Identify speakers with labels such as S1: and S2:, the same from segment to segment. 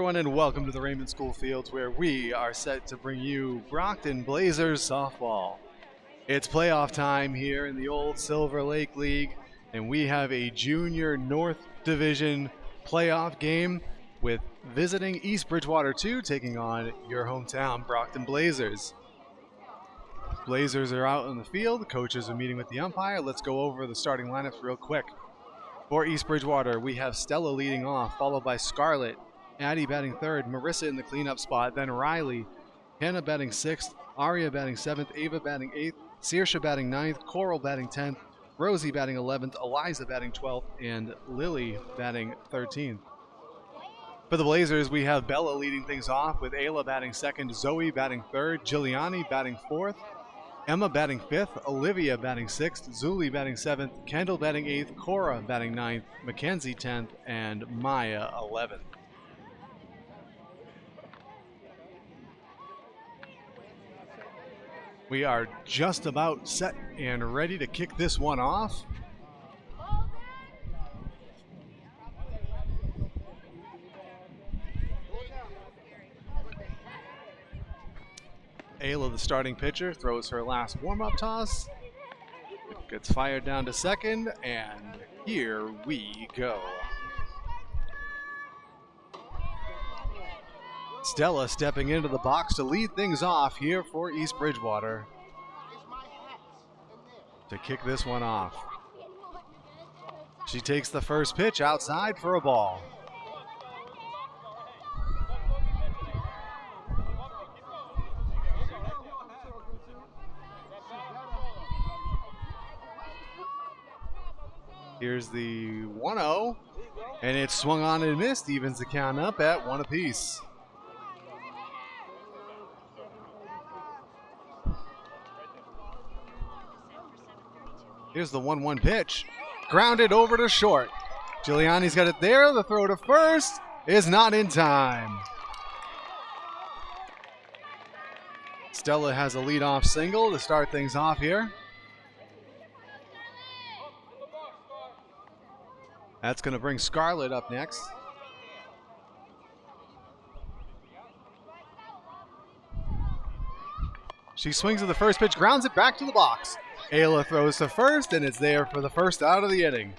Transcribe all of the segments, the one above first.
S1: everyone, and welcome to the Raymond School Fields, where we are set to bring you Brockton Blazers softball. It's playoff time here in the old Silver Lake League, and we have a Junior North Division playoff game with visiting East Bridgewater 2 taking on your hometown Brockton Blazers. Blazers are out on the field. Coaches are meeting with the umpire. Let's go over the starting lineups real quick. For East Bridgewater, we have Stella leading off, followed by Scarlett, Addie batting third, Marissa in the cleanup spot, then Riley, Hannah batting sixth, Aria batting seventh, Ava batting eighth, Saoirse batting ninth, Coral batting 10th, Rosie batting 11th, Eliza batting 12th, and Lily batting 13th. For the Blazers, we have Bella leading things off with Ayla batting second, Zoe batting third, Giuliani batting fourth, Emma batting fifth, Olivia batting sixth, Zuli batting seventh, Kendall batting eighth, Cora batting ninth, Mackenzie 10th, and Maya 11th. We are just about set and ready to kick this one off. Ayla, the starting pitcher, throws her last warm-up toss. It gets fired down to second, and here we go. Stella stepping into the box to lead things off here for East Bridgewater to kick this one off. She takes the first pitch outside for a ball. Here's the 1-0, and it's swung on and missed, evens the count up at one apiece. Here's the 1-1 pitch. Grounded over to short. Giuliani's got it there. The throw to first is not in time. Stella has a leadoff single to start things off here. That's going to bring Scarlett up next. She swings at the first pitch, grounds it back to the box. Ayla throws to first, and it's there for the first out of the inning.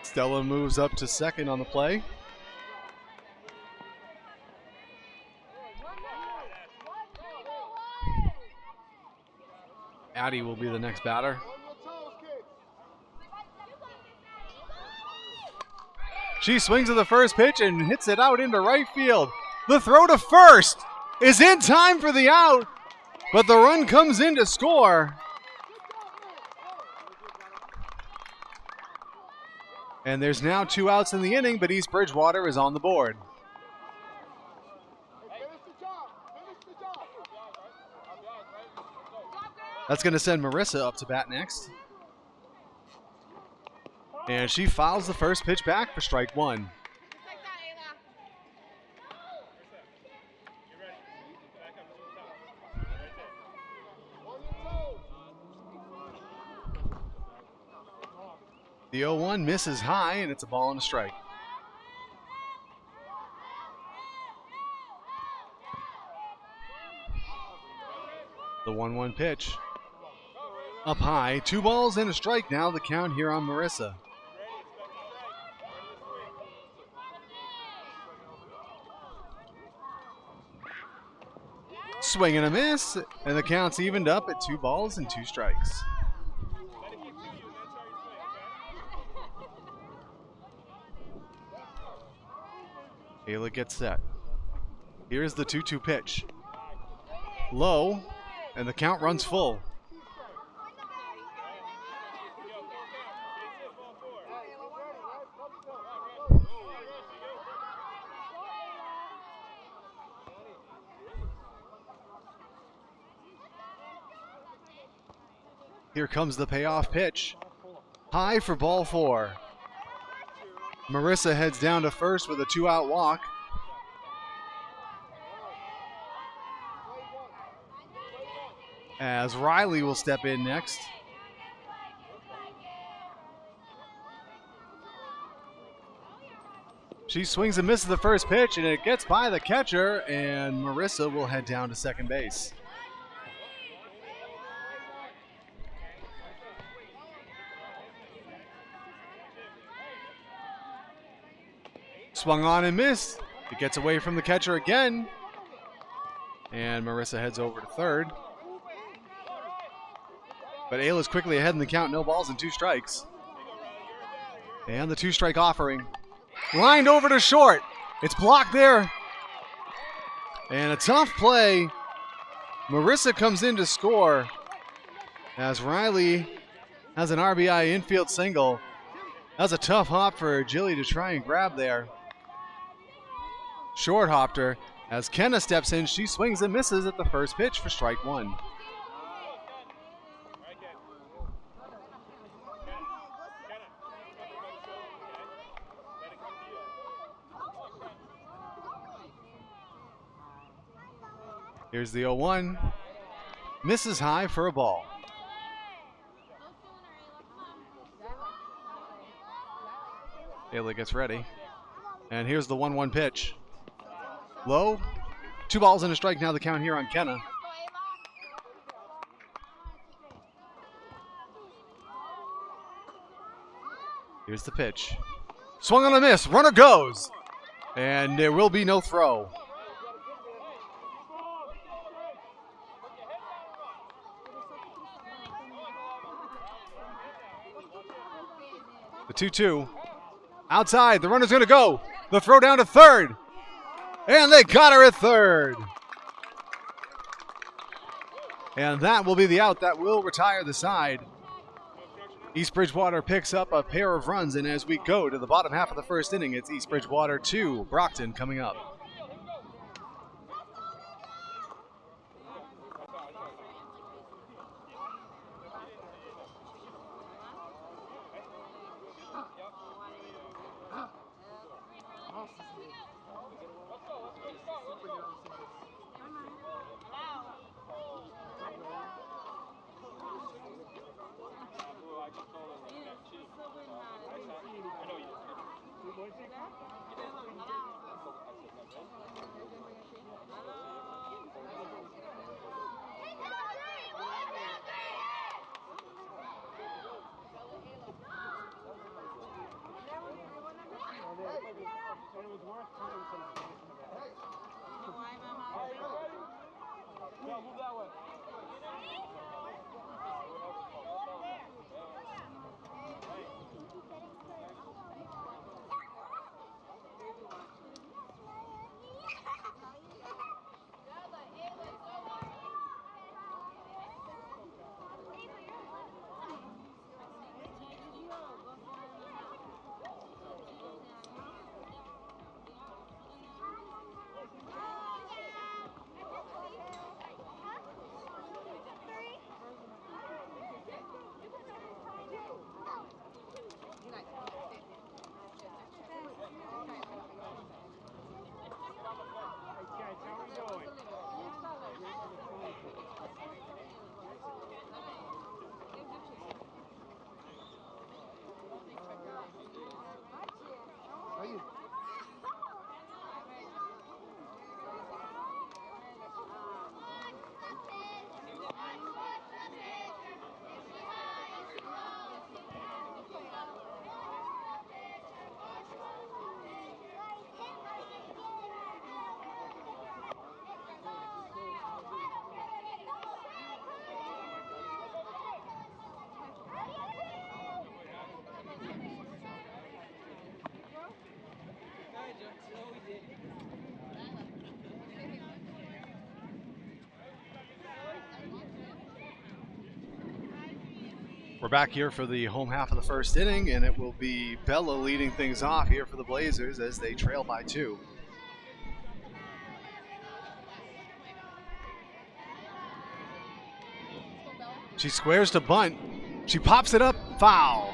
S1: Stella moves up to second on the play. Addie will be the next batter. She swings at the first pitch and hits it out into right field. The throw to first is in time for the out, but the run comes in to score. And there's now 2 outs in the inning, but East Bridgewater is on the board. That's going to send Marissa up to bat next. And she fouls the first pitch back for strike one. The 0-1 misses high, and it's a ball and a strike. The 1-1 pitch. Up high, 2 balls and a strike now, the count here on Marissa. Swing and a miss, and the count's evened up at 2 balls and 2 strikes. Ayla gets set. Here's the 2-2 pitch. Low, and the count runs full. Here comes the payoff pitch. High for ball 4. Marissa heads down to first with a 2-out walk. As Riley will step in next. She swings and misses the first pitch, and it gets by the catcher, and Marissa will head down to second base. Swung on and missed. It gets away from the catcher again, and Marissa heads over to third. But Ayla's quickly ahead in the count, no balls and 2 strikes. And the 2-strike offering. Lined over to short. It's blocked there. And a tough play. Marissa comes in to score as Riley has an RBI infield single. That was a tough hop for Jilly to try and grab there. Short hopped her. As Kenna steps in, she swings and misses at the first pitch for strike 1. Here's the 0-1. Misses high for a ball. Ayla gets ready. And here's the 1-1 pitch. Low. 2 balls and a strike now the count here on Kenna. Here's the pitch. Swung on a miss. Runner goes. And there will be no throw. The 2-2. Outside. The runner's going to go. The throw down to third. And they got her at third. And that will be the out. That will retire the side. East Bridgewater picks up a pair of runs. And as we go to the bottom half of the first inning, it's East Bridgewater 2, Brockton coming up. We're back here for the home half of the first inning, and it will be Bella leading things off here for the Blazers as they trail by 2. She squares to bunt. She pops it up, foul.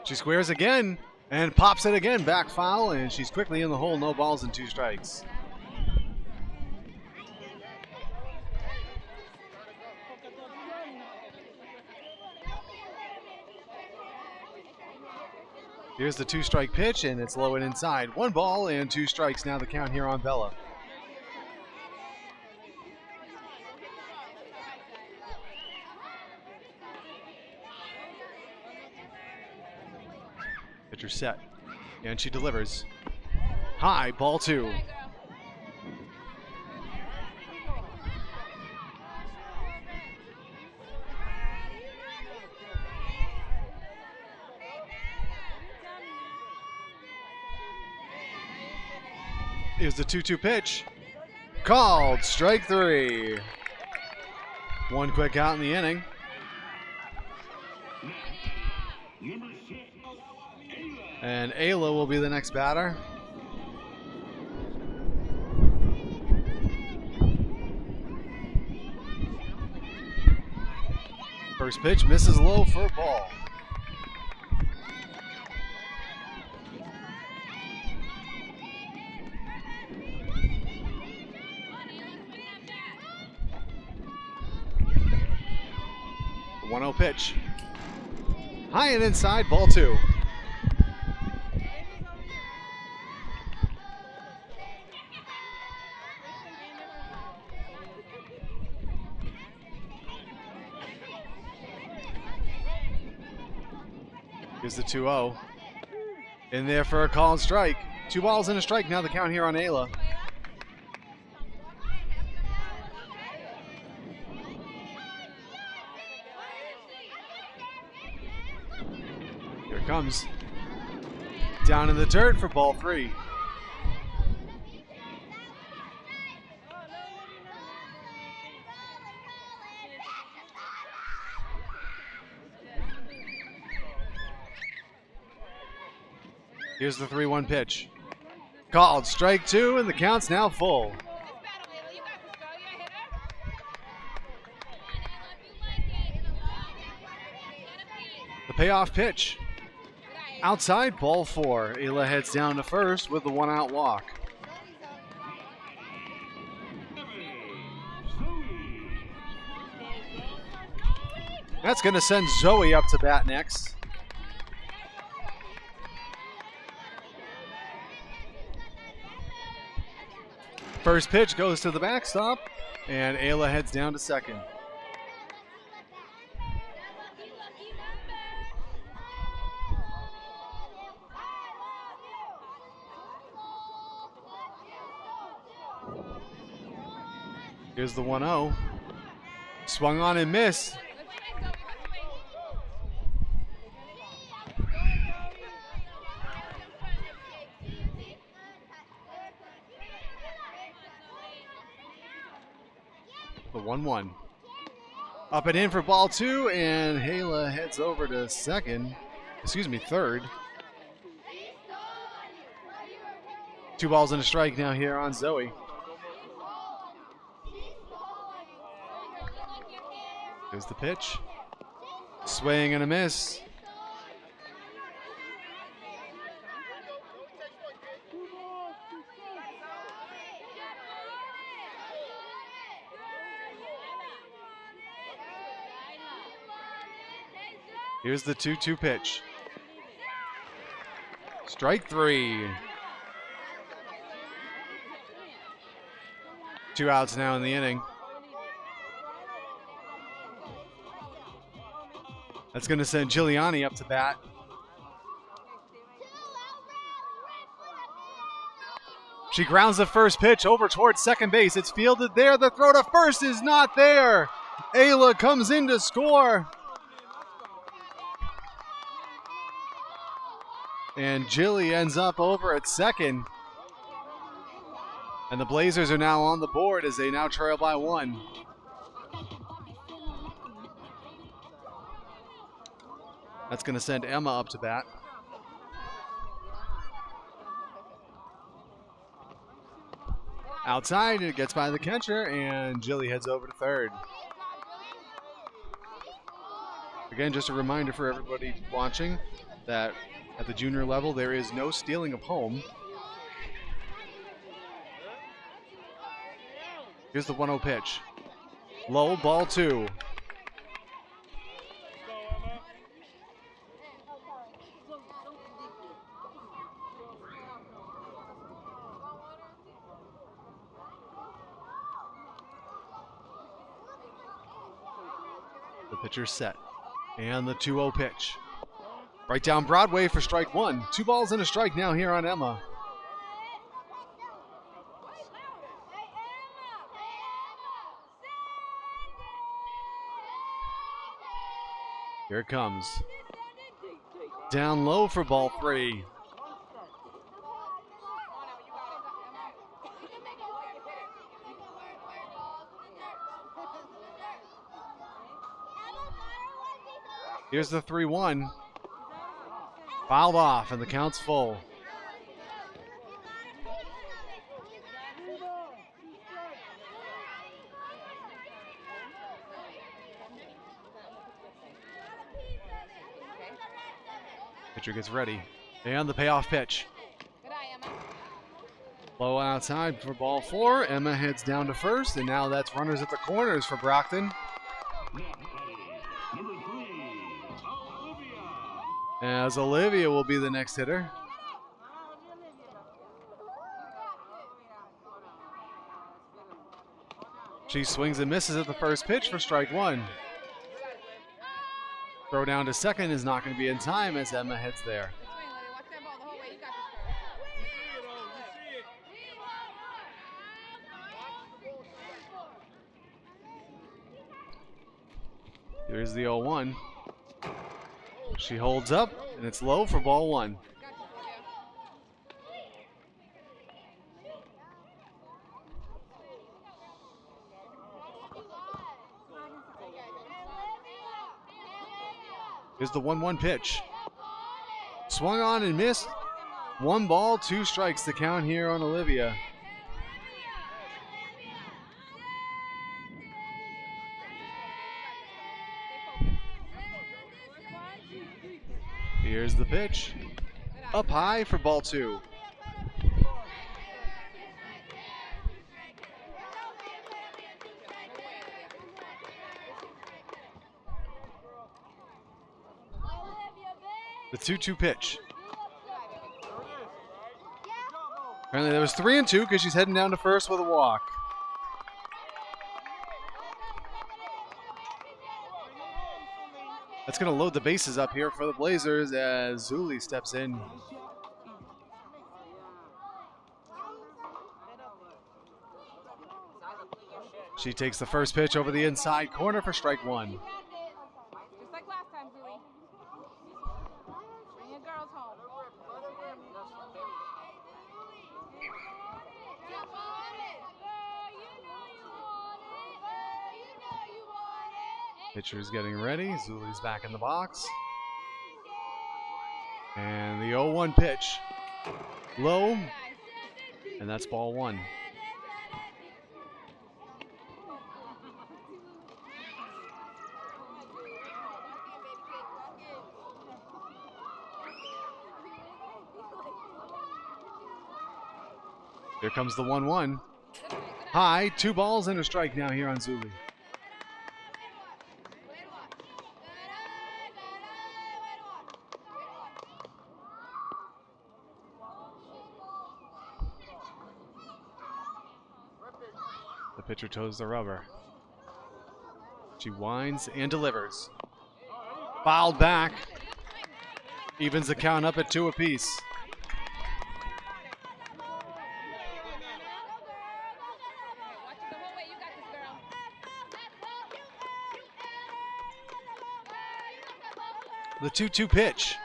S1: She squares again. And pops it again, back foul, and she's quickly in the hole. No balls and 2 strikes. Here's the 2-strike pitch, and it's low and inside. 1 ball and 2 strikes. Now the count here on Bella. Pitcher set, and she delivers. High, ball 2. Here's the 2-2 pitch. Called, strike 3. 1 quick out in the inning. And Ayla will be the next batter. First pitch misses low for a ball. The 1-0 pitch. High and inside, ball 2. Here's the 2-0. In there for a call and strike. 2 balls and a strike. Now the count here on Ayla. Here it comes. Down in the dirt for ball 3. Here's the 3-1 pitch. Called, strike 2, and the count's now full. The payoff pitch. Outside, ball 4. Ayla heads down to first with the 1-out walk. That's going to send Zoe up to bat next. First pitch goes to the backstop, and Ayla heads down to second. Here's the 1-0. Swung on and missed. The 1-1. Up and in for ball 2, and Ayla heads over to third. 2 balls and a strike now here on Zoe. Here's the pitch. Swing and a miss. Here's the 2-2 pitch. Strike 3. 2 outs now in the inning. That's going to send Giuliani up to bat. She grounds the first pitch over towards second base. It's fielded there. The throw to first is not there. Ayla comes in to score. And Jilly ends up over at second. And the Blazers are now on the board as they now trail by 1. That's going to send Emma up to bat. Outside, it gets by the catcher, and Jilly heads over to third. Again, just a reminder for everybody watching that At the junior level, there is no stealing of home. Here's the 1-0 pitch. Low, ball 2. The pitcher set. And the 2-0 pitch. Right down Broadway for strike 1. 2 balls and a strike now here on Emma. Here it comes. Down low for ball 3. Here's the 3-1. Fouled off, and the count's full. Pitcher gets ready. And the payoff pitch. Low outside for ball 4. Emma heads down to first, and now that's runners at the corners for Brockton. As Olivia will be the next hitter. She swings and misses at the first pitch for strike 1. Throw down to second is not going to be in time as Emma heads there. Here's the 0-1. She holds up, and it's low for ball 1. Here's the 1-1 pitch. Swung on and missed. 1 ball, 2 strikes to count here on Olivia. Here's the pitch. Up high for ball 2. The 2-2 pitch. Apparently there was 3-2 because she's heading down to first with a walk. That's going to load the bases up here for the Blazers as Zuli steps in. She takes the first pitch over the inside corner for strike 1.
S2: Just like last time, Zuli. Bring your girls home.
S1: Pitcher's getting ready. Zuli's back in the box. And the 0-1 pitch. Low. And that's ball 1. Here comes the 1-1. High, 2 balls and a strike now here on Zuli. The pitcher toes the rubber. She winds and delivers. Fouled back. Evens the count up at 2 apiece. The 2-2 pitch.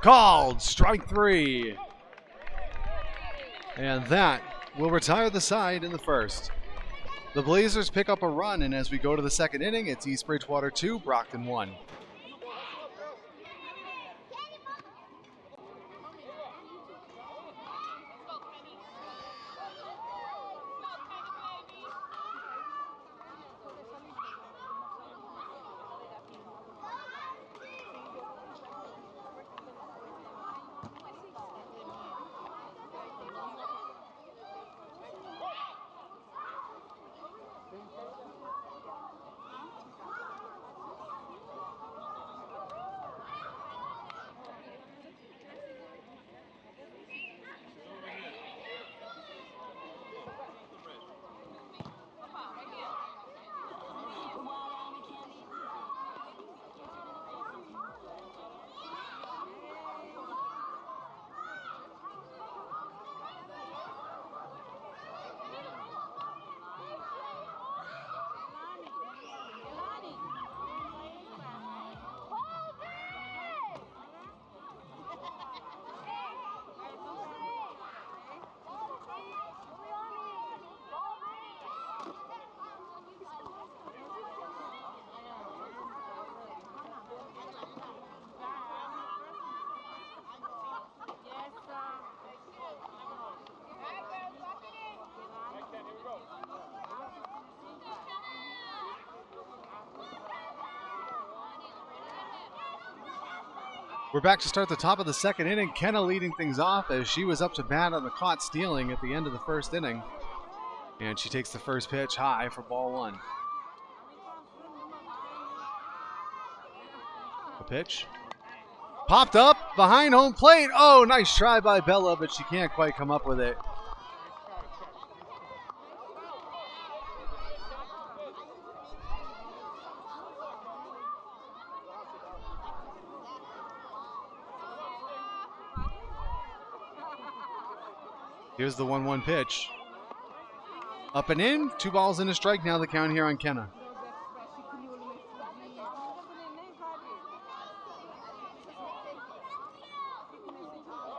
S1: Called. Strike 3. And that will retire the side in the first. The Blazers pick up a run, and as we go to the second inning, it's East Bridgewater 2, Brockton 1. We're back to start the top of the second inning. Kenna leading things off as she was up to bat on the caught stealing at the end of the first inning. And she takes the first pitch high for ball one. The pitch. Popped up behind home plate. Oh, nice try by Bella, but she can't quite come up with it. Here's the 1-1 pitch. Up and in, 2 balls and a strike. Now the count here on Kenna.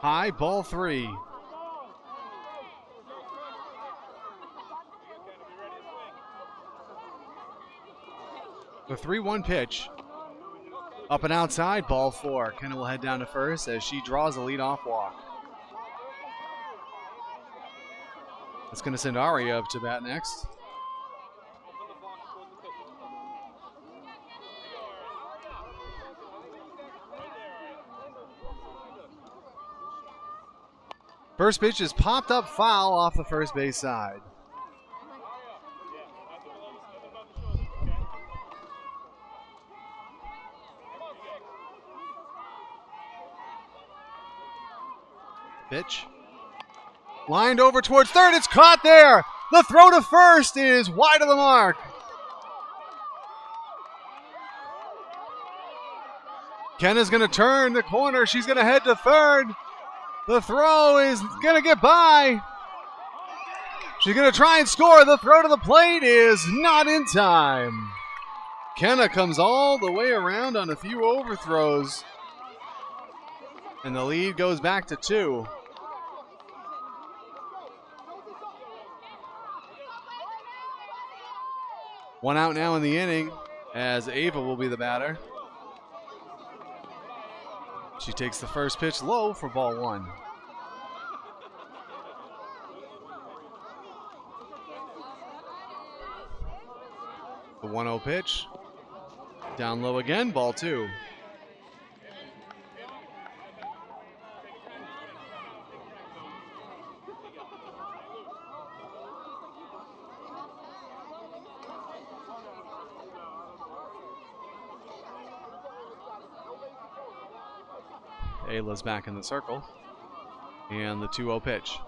S1: High, ball 3. The 3-1 pitch. Up and outside, ball 4. Kenna will head down to first as she draws a leadoff walk. That's going to send Aria up to bat next. First pitch is popped up foul off the first base side. Pitch. Lined over towards third. It's caught there. The throw to first is wide of the mark. Kenna's going to turn the corner. She's going to head to third. The throw is going to get by. She's going to try and score. The throw to the plate is not in time. Kenna comes all the way around on a few overthrows. And the lead goes back to 2. One out now in the inning as Ava will be the batter. She takes the first pitch low for ball 1. The 1-0 pitch. Down low again, ball 2. Ayla's back in the circle. And the 2-0 pitch.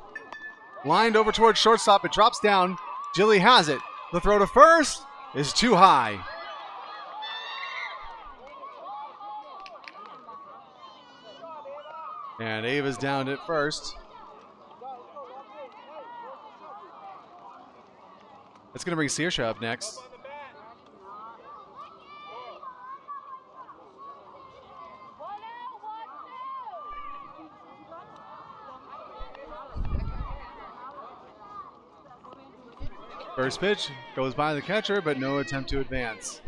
S1: Lined over towards shortstop. It drops down. Jilly has it. The throw to first is too high. And Ava's down at first. That's going to bring Saoirse up next. First pitch goes by the catcher, but no attempt to advance.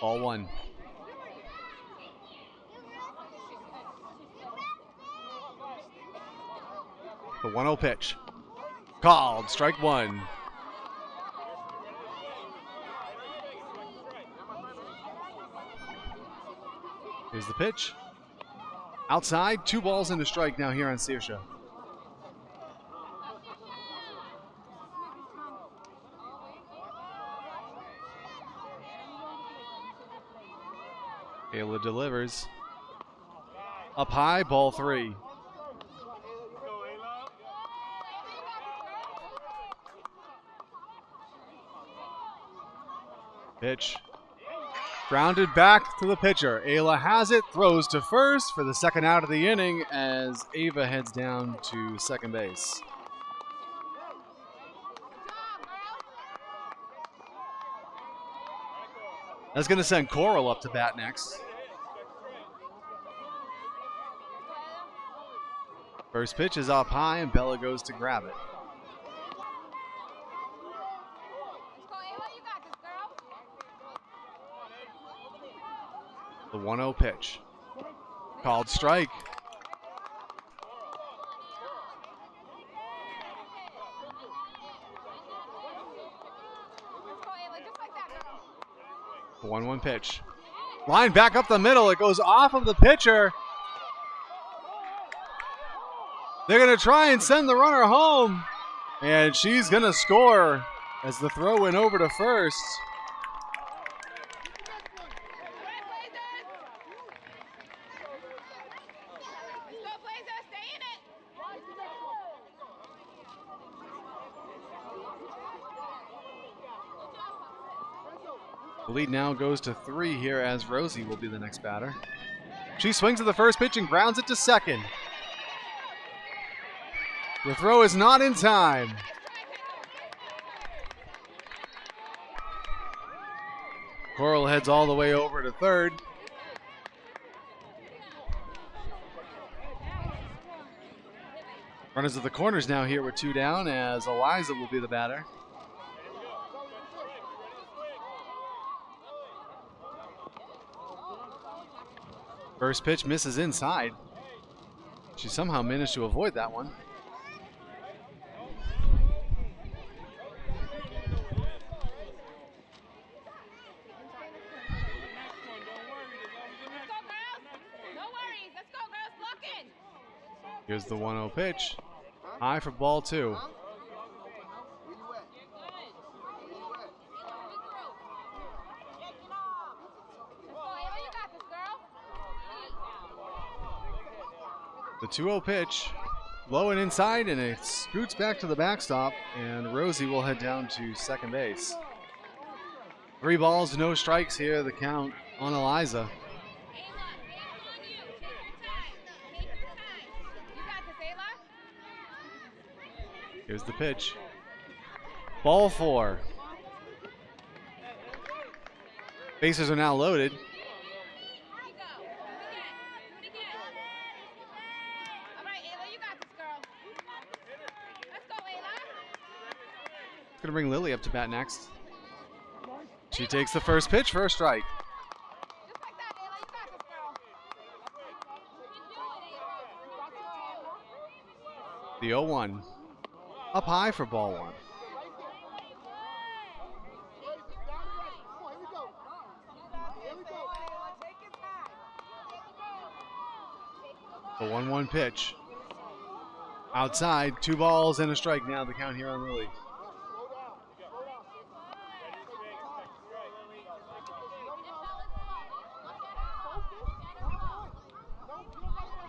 S1: Ball 1. The 1-0 pitch. Called. Strike 1. Here's the pitch. Outside. 2 balls and a strike now here on Saoirse. Ayla delivers. Up high, ball 3. Pitch. Grounded back to the pitcher. Ayla has it, throws to first for the second out of the inning as Ava heads down to second base. That's going to send Coral up to bat next. First pitch is up high and Bella goes to grab it. The 1-0 pitch. Called strike. The 1-1 pitch. Line back up the middle. It goes off of the pitcher They're going to try and send the runner home. And she's going to score as the throw went over to first. The lead now goes to 3 here as Rosie will be the next batter. She swings at the first pitch and grounds it to second. The throw is not in time. Coral heads all the way over to third. Runners at the corners now here with 2 down as Eliza will be the batter. First pitch misses inside. She somehow managed to avoid that one. Here's the 1-0 pitch. High for ball 2. The 2-0 pitch, low and inside, and it scoots back to the backstop, and Rosie will head down to second base. 3 balls, no strikes here, the count on Eliza. Here's the pitch. Ball 4. Bases are now loaded. Going to bring Lily up to bat next. She takes the first pitch for a strike. The 0-1. Up high for ball 1. The 1-1 pitch. Outside, 2 balls and a strike now, the count here on Lily.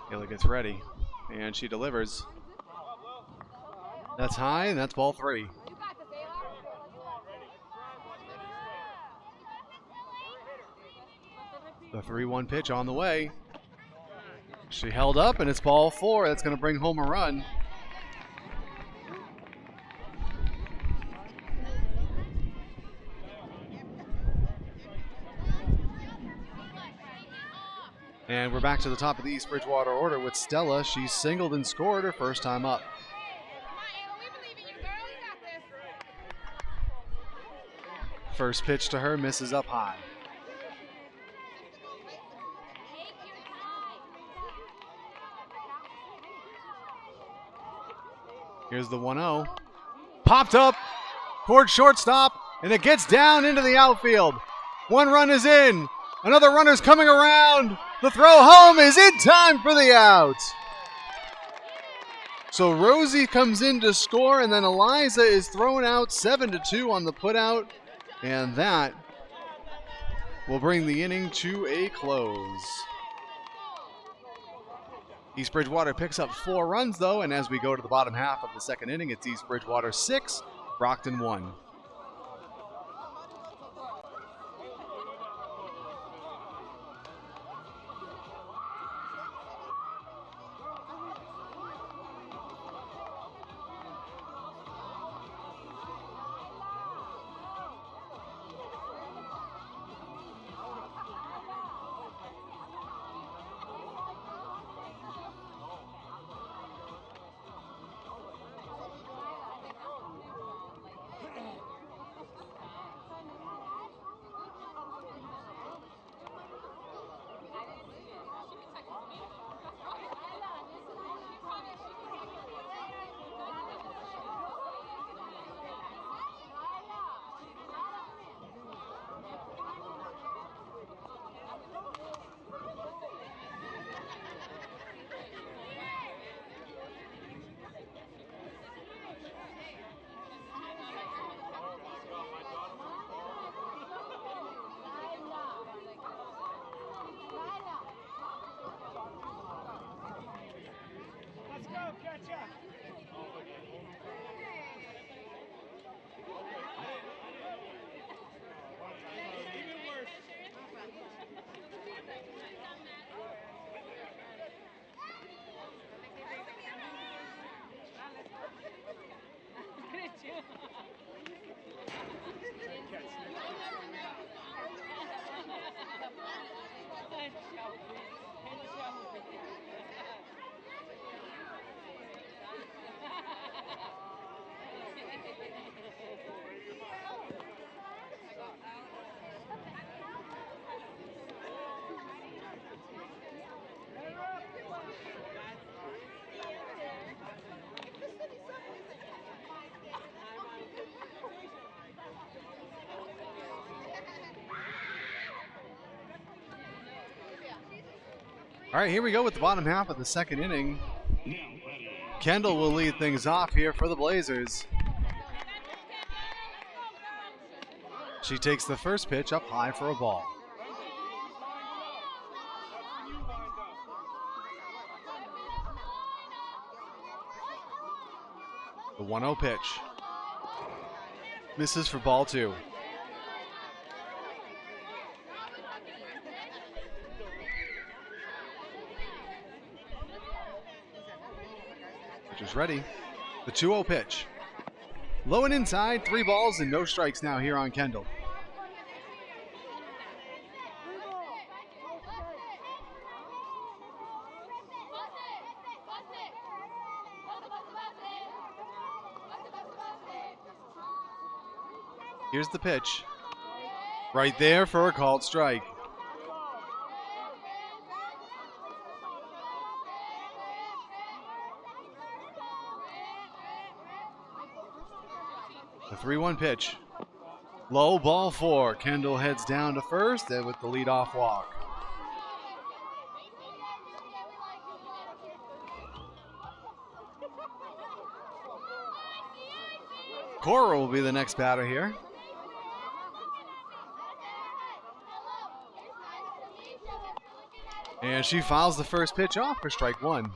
S1: Taylor gets ready, and she delivers. That's high, and that's ball 3. The 3-1 pitch on the way. She held up, and it's ball 4. That's going to bring home a run. And we're back to the top of the East Bridgewater order with Stella. She singled and scored her first time up. First pitch to her misses up high. Here's the 1-0. Popped up toward shortstop, and it gets down into the outfield. 1 run is in. Another runner's coming around. The throw home is in time for the out. So Rosie comes in to score, and then Eliza is thrown out 7-2 on the putout, and that will bring the inning to a close. East Bridgewater picks up 4 runs, though, and as we go to the bottom half of the second inning, it's East Bridgewater 6, Brockton 1. All right, here we go with the bottom half of the second inning. Kendall will lead things off here for the Blazers. She takes the first pitch up high for a ball. The 1-0 pitch. Misses for ball 2. Pitcher's ready. The 2-0 pitch. Low and inside, 3 balls and no strikes now here on Kendall. Here's the pitch. Right there for a called strike. The 3-1 pitch. Low, ball 4. Kendall heads down to first and with the leadoff walk. Cora will be the next batter here. And she fouls the first pitch off for strike 1.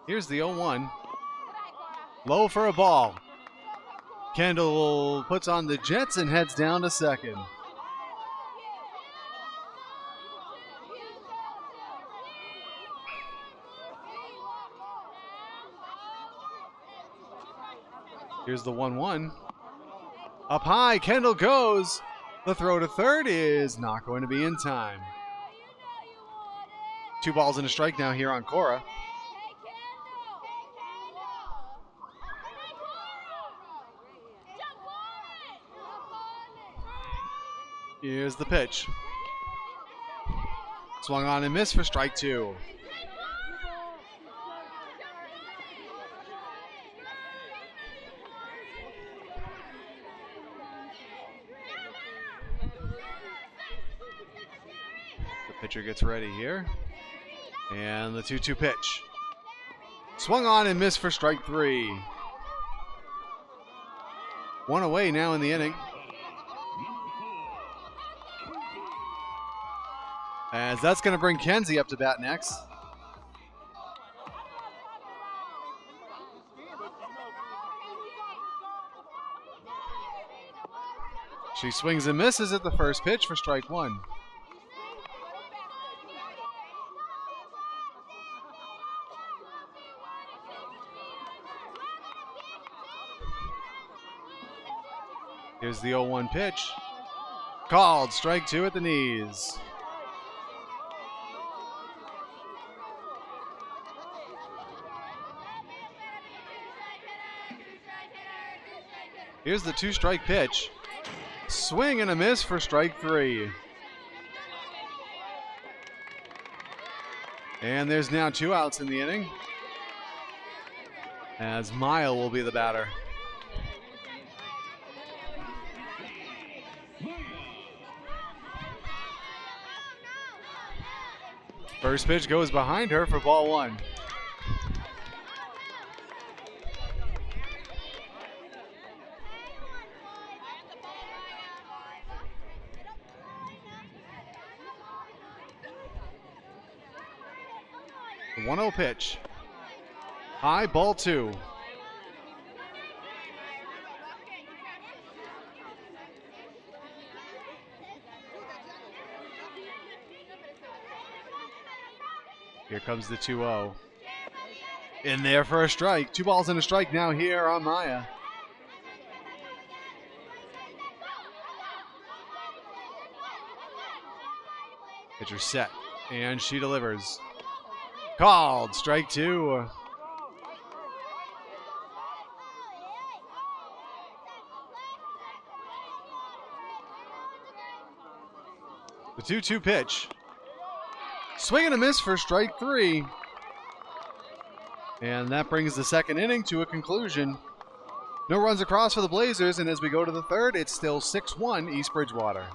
S1: Here's the 0-1. Low for a ball. Kendall puts on the Jets and heads down to second. Here's the 1-1. Up high, Kendall goes. The throw to third is not going to be in time. 2 balls and a strike now here on Cora. Here's the pitch. Swung on and missed for strike 2. The pitcher gets ready here. And the 2-2 pitch. Swung on and missed for strike 3. 1 away now in the inning. As that's going to bring Kenzie up to bat next. She swings and misses at the first pitch for strike 1. Here's the 0-1 pitch. Called strike 2 at the knees. Here's the 2-strike pitch. Swing and a miss for strike 3. And there's now 2 outs in the inning, as Maya will be the batter. First pitch goes behind her for ball 1. The 1-0 pitch. High, ball 2. Here comes the 2-0. In there for a strike. 2 balls and a strike now here on Maya. Pitcher set, and she delivers. Called, strike 2. The 2-2 pitch. Swing and a miss for strike 3. And that brings the second inning to a conclusion. No runs across for the Blazers, and as we go to the third, it's still 6-1 East Bridgewater.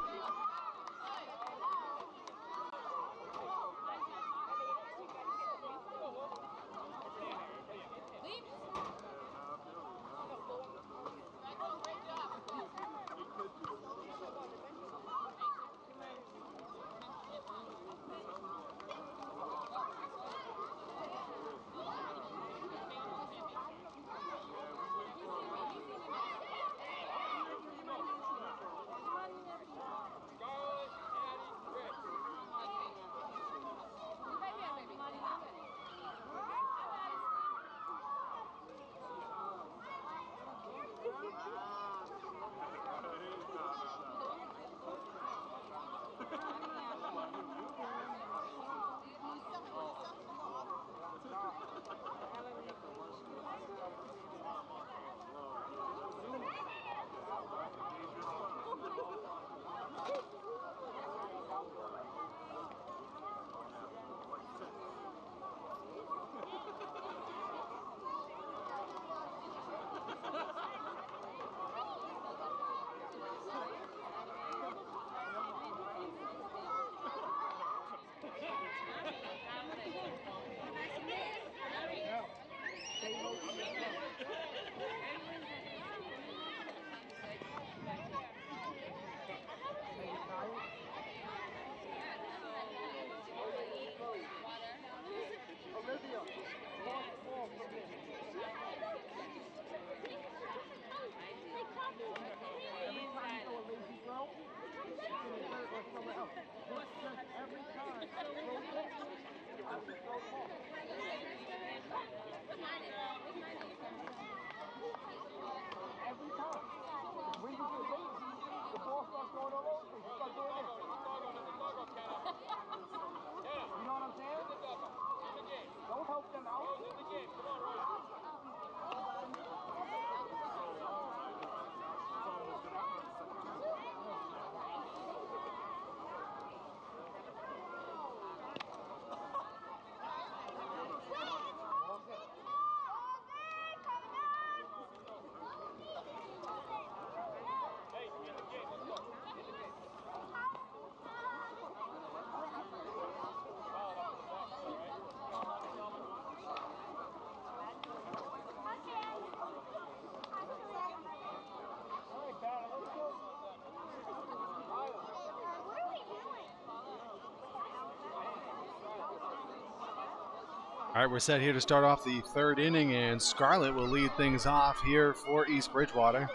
S1: All right, we're set here to start off the third inning, and Scarlett will lead things off here for East Bridgewater.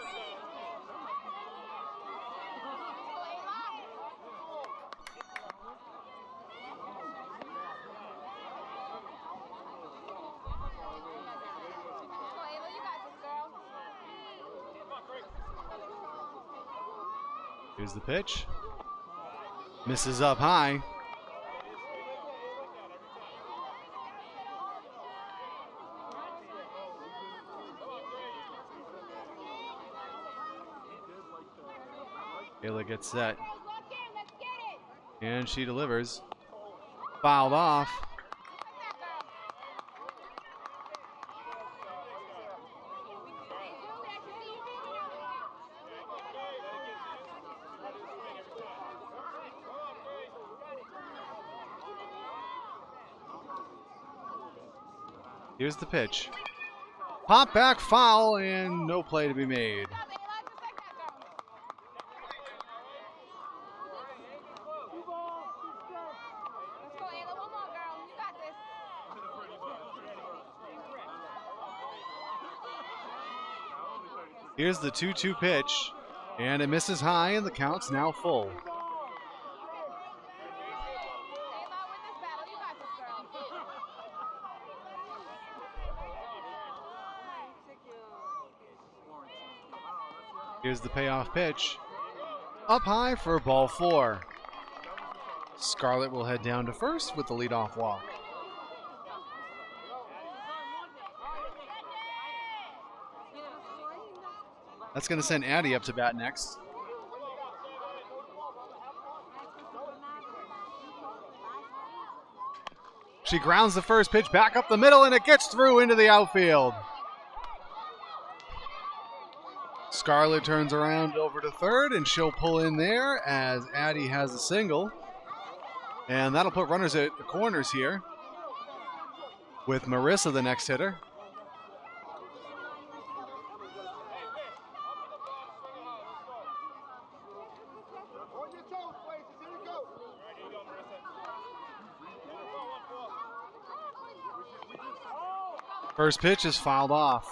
S1: Here's the pitch. Misses up high. Ayla gets set. And she delivers. Fouled off. Here's the pitch. Pop back foul and no play to be made. Here's the 2-2 pitch, and it misses high, and the count's now full. Here's the payoff pitch. Up high for ball 4. Scarlett will head down to first with the leadoff walk. That's going to send Addie up to bat next. She grounds the first pitch back up the middle, and it gets through into the outfield. Scarlett turns around over to third, and she'll pull in there as Addie has a single. And that'll put runners at the corners here with Marissa, the next hitter. First pitch is fouled off.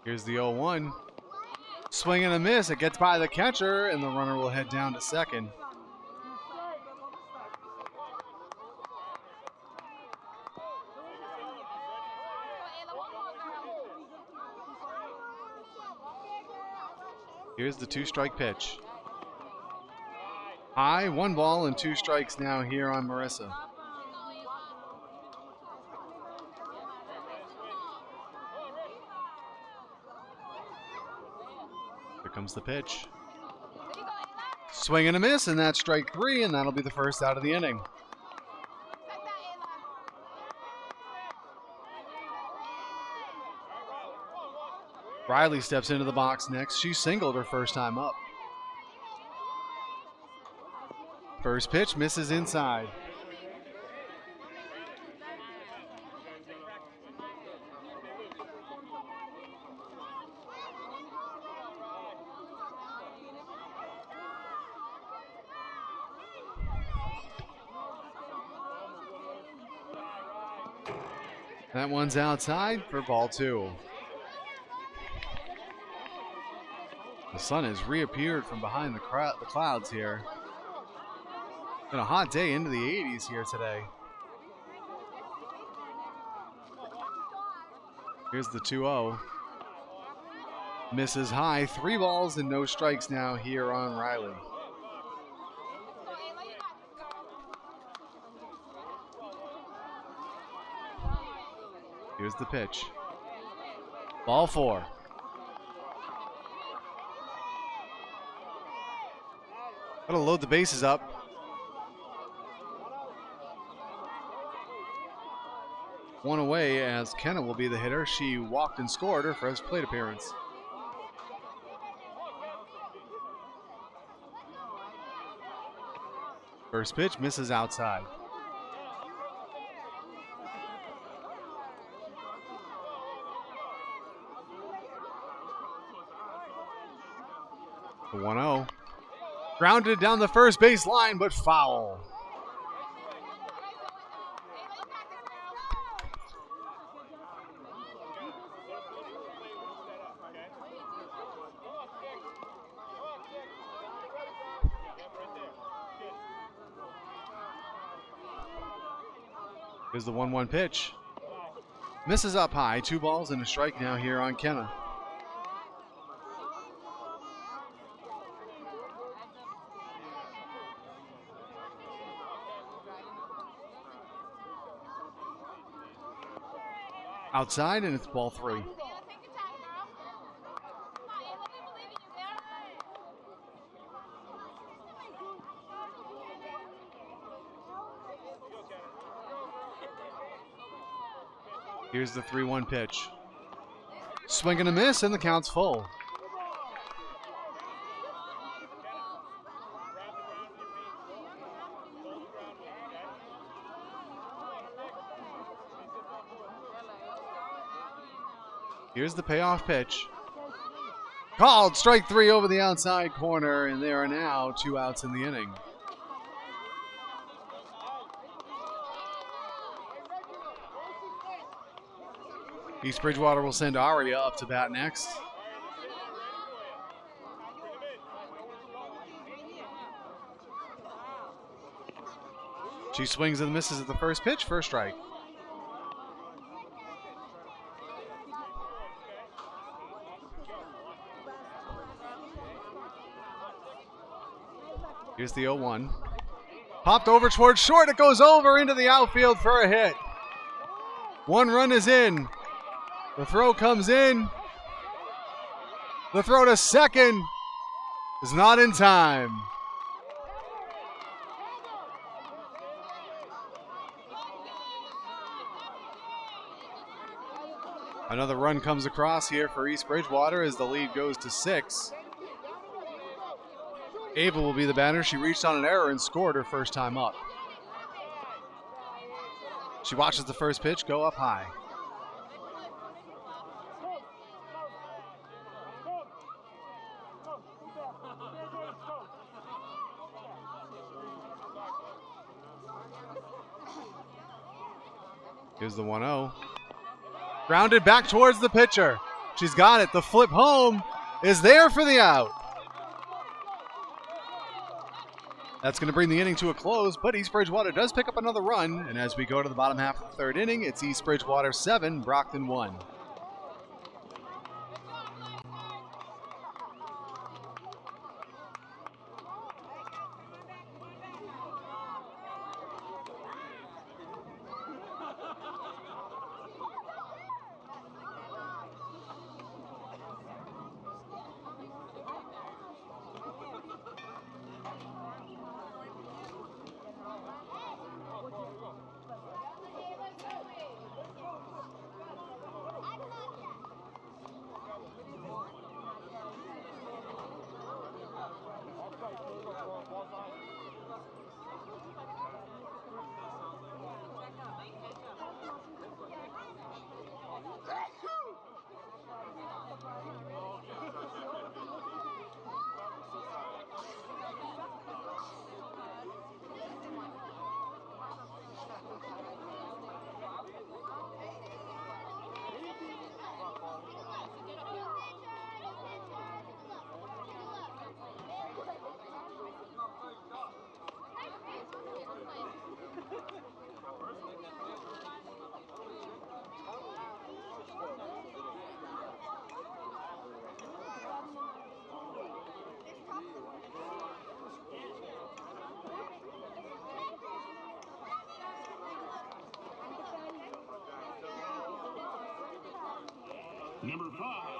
S1: Here's the 0-1. Swing and a miss. It gets by the catcher, and the runner will head down to second. Here's the 2-strike pitch. High, 1 ball and 2 strikes now here on Marissa. Here comes the pitch. Swing and a miss, and that's strike 3, and that'll be the first out of the inning. Riley steps into the box next. She singled her first time up. First pitch misses inside. That one's outside for ball 2. The sun has reappeared from behind the clouds here. Been a hot day into the 80s here today. Here's the 2-0. Misses high. 3 balls and no strikes now here on Riley. Here's the pitch. Ball 4. Gotta load the bases up. One away as Kenna will be the hitter. She walked and scored her first plate appearance. First pitch misses outside. The 1-0. Grounded down the first base line, but foul. Here's the 1-1 pitch. Misses up high. 2 balls and a strike now here on Kenna. Outside, and it's ball 3. Here's the 3-1 pitch. Swing and a miss, and the count's full. Here's the payoff pitch. Called strike 3 over the outside corner, and there are now 2 outs in the inning. East Bridgewater will send Aria up to bat next. She swings and misses at the first pitch for a strike. Here's the 0-1. Popped over towards short. It goes over into the outfield for a hit. 1 run is in. The throw comes in. The throw to second is not in time. Another run comes across here for East Bridgewater as the lead goes to 6. Ava will be the batter. She reached on an error and scored her first time up. She watches the first pitch go up high. Here's the 1-0. Grounded back towards the pitcher. She's got it. The flip home is there for the out. That's going to bring the inning to a close, but East Bridgewater does pick up another run. And as we go to the bottom half of the third inning, it's East Bridgewater 7, Brockton 1.
S3: Number 5.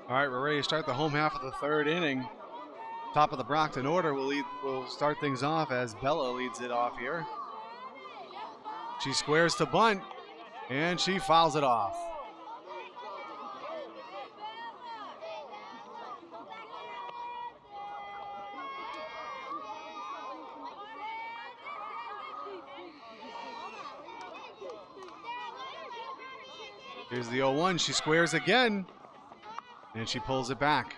S1: All right, we're ready to start the home half of the third inning. Top of the Brockton order will start things off as Bella leads it off here. She squares to bunt, and she fouls it off. Here's the 0-1. She squares again, and she pulls it back.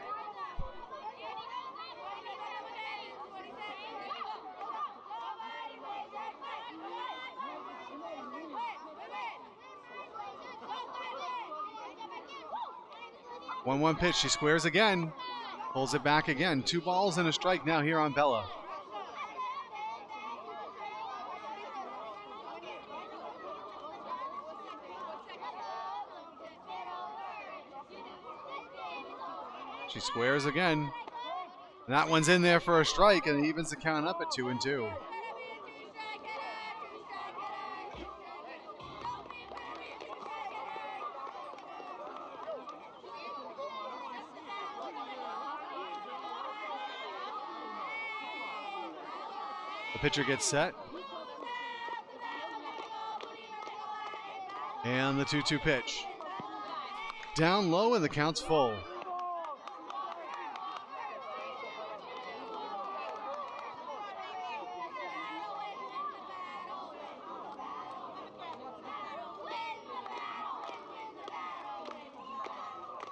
S1: One pitch. She squares again, pulls it back again. 2 balls and a strike now here on Bella. She squares again. And that one's in there for a strike, and it evens the count up at 2-2. The pitcher gets set. And the 2-2 pitch. Down low and the count's full.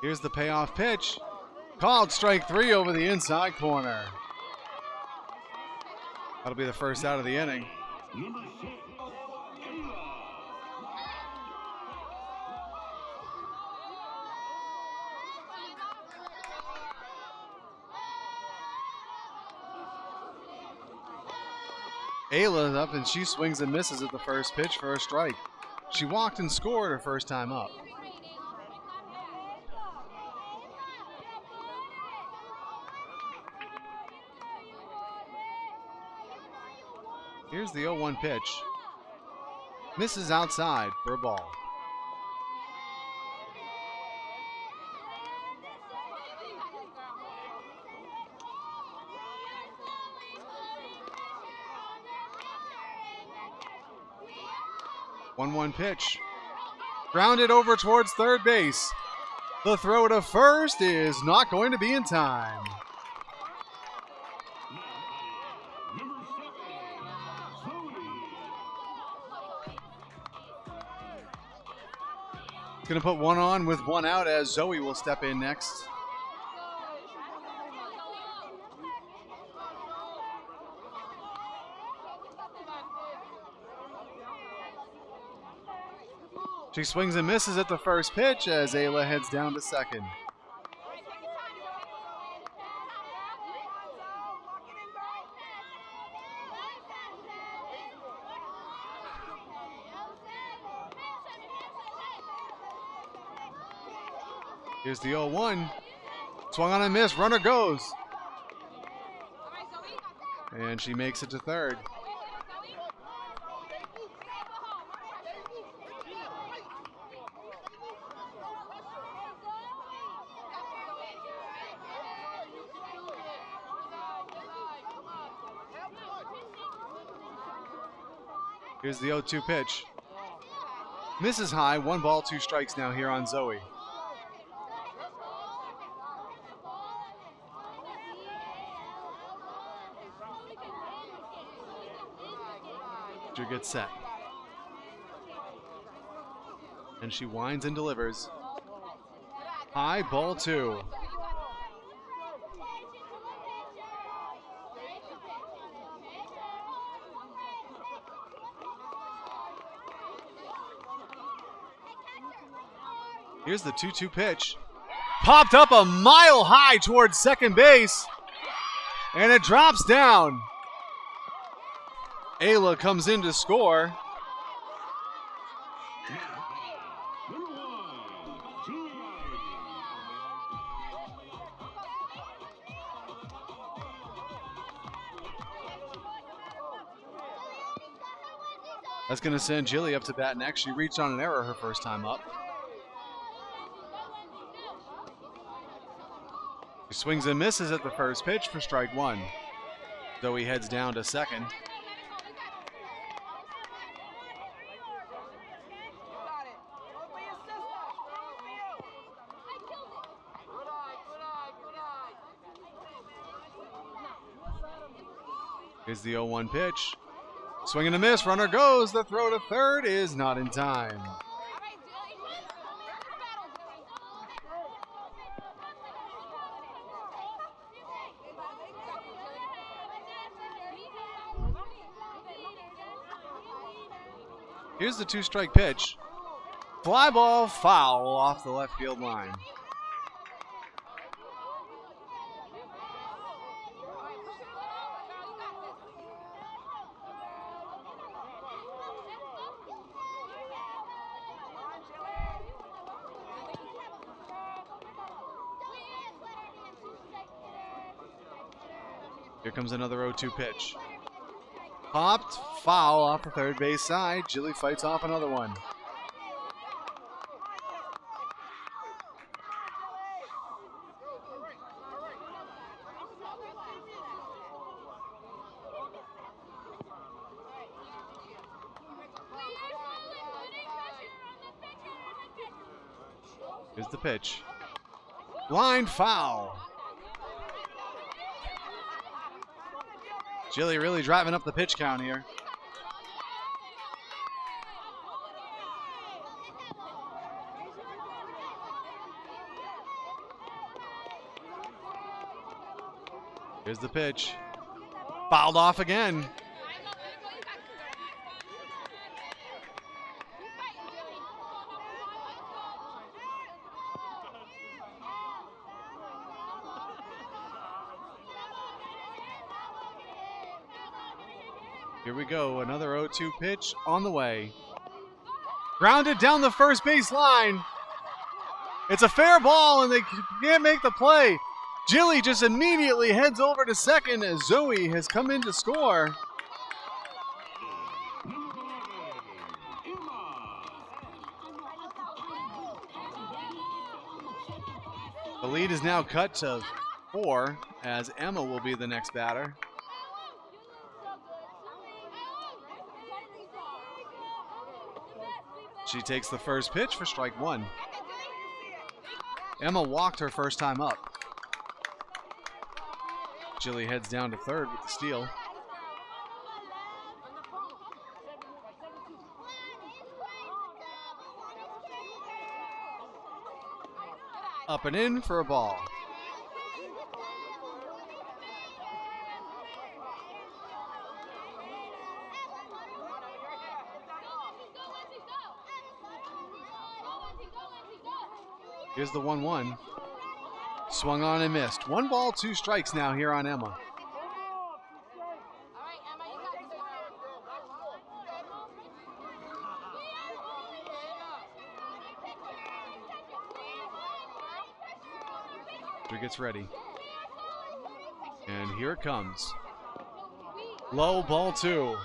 S1: Here's the payoff pitch. Called strike 3 over the inside corner. That'll be the first out of the inning.
S3: Number 6,
S1: Ayla's up and she swings and misses at the first pitch for a strike. She walked and scored her first time up. Here's the 0-1 pitch. Misses outside for a ball. One pitch. Grounded over towards third base. The throw to first is not going to be in time.
S3: number 7,
S1: Going to put one on with one out as Zoe will step in next. She swings and misses at the first pitch as Ayla heads down to second. Here's the 0-1. Swung on and missed. Runner goes. And she makes it to third. Here's the 0-2 pitch. Misses high. 1 ball, 2 strikes now here on Zoe. Gets set. And she winds and delivers. High, ball 2. Here's the 2-2 pitch. Popped up a mile high towards second base. And it drops down. Ayla comes in to score.
S3: number 1, Julie.
S1: That's going to send Jilly up to bat next. She reached on an error her first time up. She swings and misses at the first pitch for strike 1. Zoe heads down to second. Here's the 0-1 pitch. Swing and a miss. Runner goes. The throw to third is not in time. Here's the 2-strike pitch. Fly ball foul off the left field line. Here comes another 0-2 pitch. Popped, foul off the third base side. Jilly fights off another one. Here's the pitch. Line foul. Jilly really driving up the pitch count here. Here's the pitch. Fouled off again. Here we go, another 0-2 pitch on the way. Grounded down the first base line. It's a fair ball and they can't make the play. Jilly just immediately heads over to second as Zoe has come in to score. The lead is now cut to 4 as Emma will be the next batter. She takes the first pitch for strike 1. Emma walked her first time up. Jilly heads down to third with the steal. Up and in for a ball. Here's the 1-1. Swung on and missed. 1 ball, 2 strikes now here on Emma. She gets ready. And here it comes. Low, ball 2.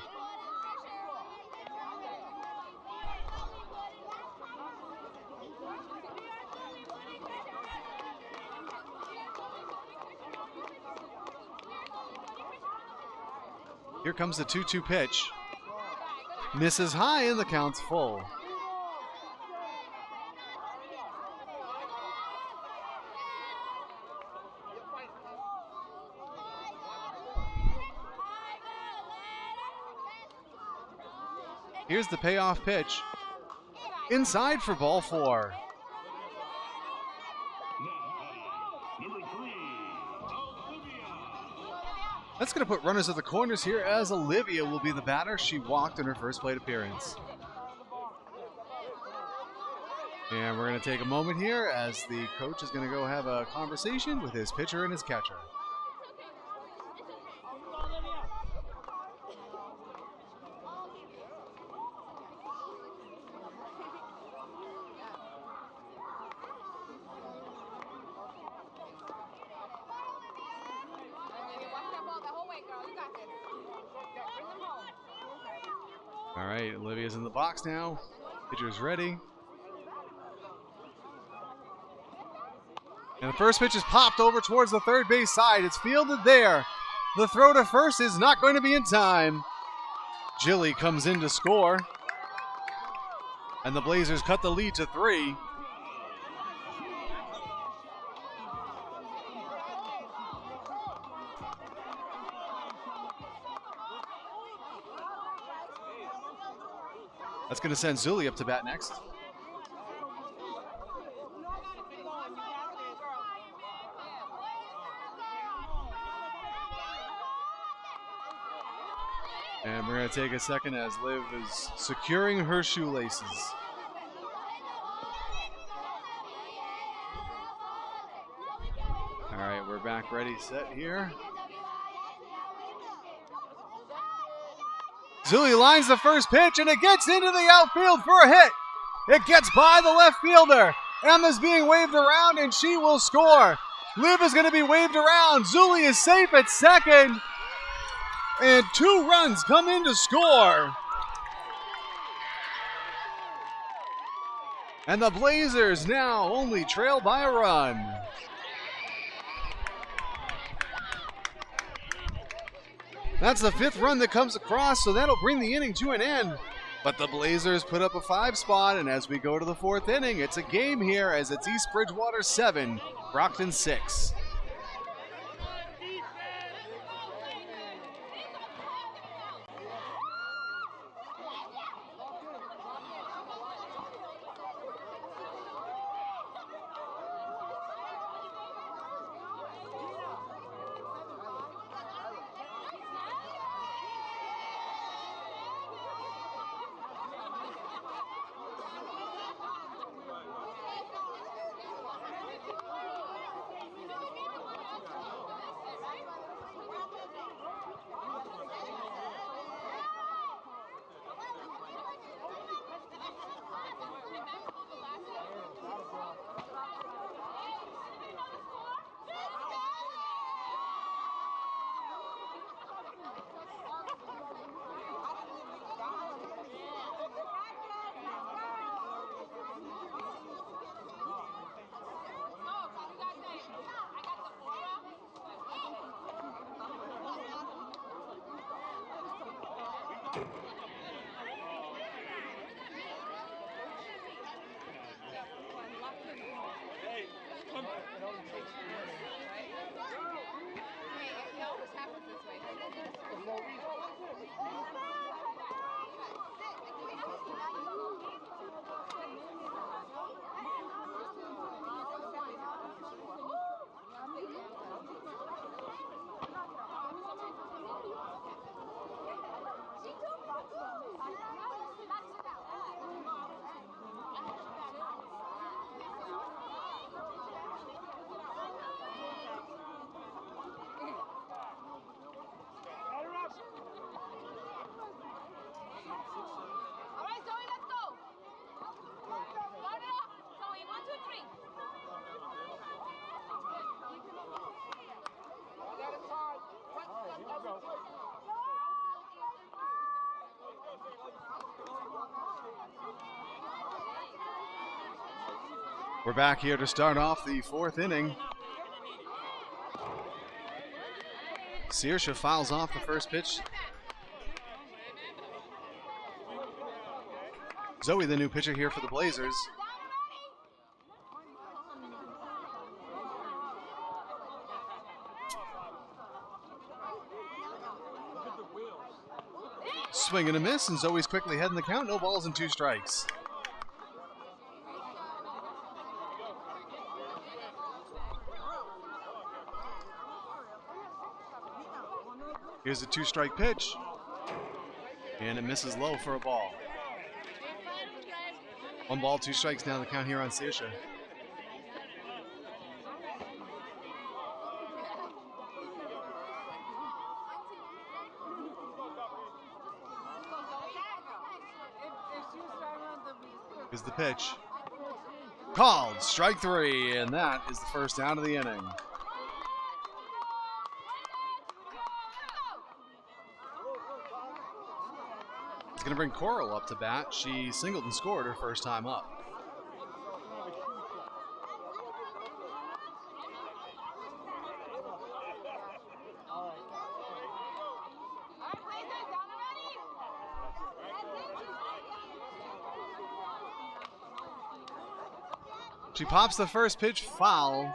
S1: Here comes the 2-2 pitch. Misses high and the count's full. Here's the payoff pitch. Inside for ball 4. That's going to put runners at the corners here as Olivia will be the batter. She walked in her first plate appearance. And we're going to take a moment here as the coach is going to go have a conversation with his pitcher and his catcher. All right, Olivia's in the box now. Pitcher's ready. And the first pitch is popped over towards the third base side. It's fielded there. The throw to first is not going to be in time. Jilly comes in to score. And the Blazers cut the lead to 3. That's going to send Zuli up to bat next. And we're going to take a second as Liv is securing her shoelaces. All right, we're back ready, set here. Zuli lines the first pitch, and it gets into the outfield for a hit. It gets by the left fielder. Emma's being waved around, and she will score. Liv is going to be waved around. Zuli is safe at second. And 2 runs come in to score. And the Blazers now only trail by a run. That's the 5th run that comes across, so that'll bring the inning to an end. But the Blazers put up a 5 spot, and as we go to the 4th inning, it's a game here as it's East Bridgewater 7, Brockton 6. We're back here to start off the 4th inning. Saoirse fouls off the first pitch. Zoe, the new pitcher here for the Blazers. Swing and a miss, and Zoe's quickly heading the count. No balls and 2 strikes. Here's a 2-strike pitch, and it misses low for a ball. 1 ball, 2 strikes now the count here on Saoirse. Here's the pitch. Called, strike 3, and that is the first out of the inning. Going to bring Coral up to bat. She singled and scored her first time up. She pops the first pitch foul.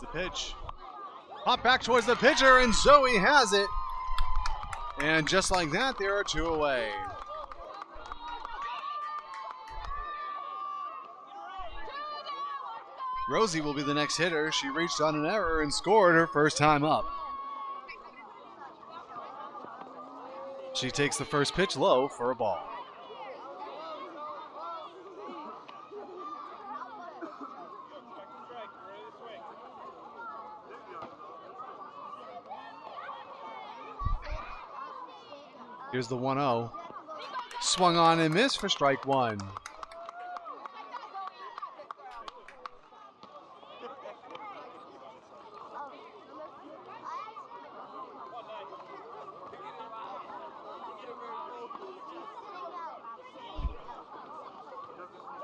S1: The pitch. Pop back towards the pitcher, and Zoe has it. And just like that, there are 2 away. Rosie will be the next hitter. She reached on an error and scored her first time up. She takes the first pitch low for a ball. Here's the 1-0. Swung on and missed for strike one.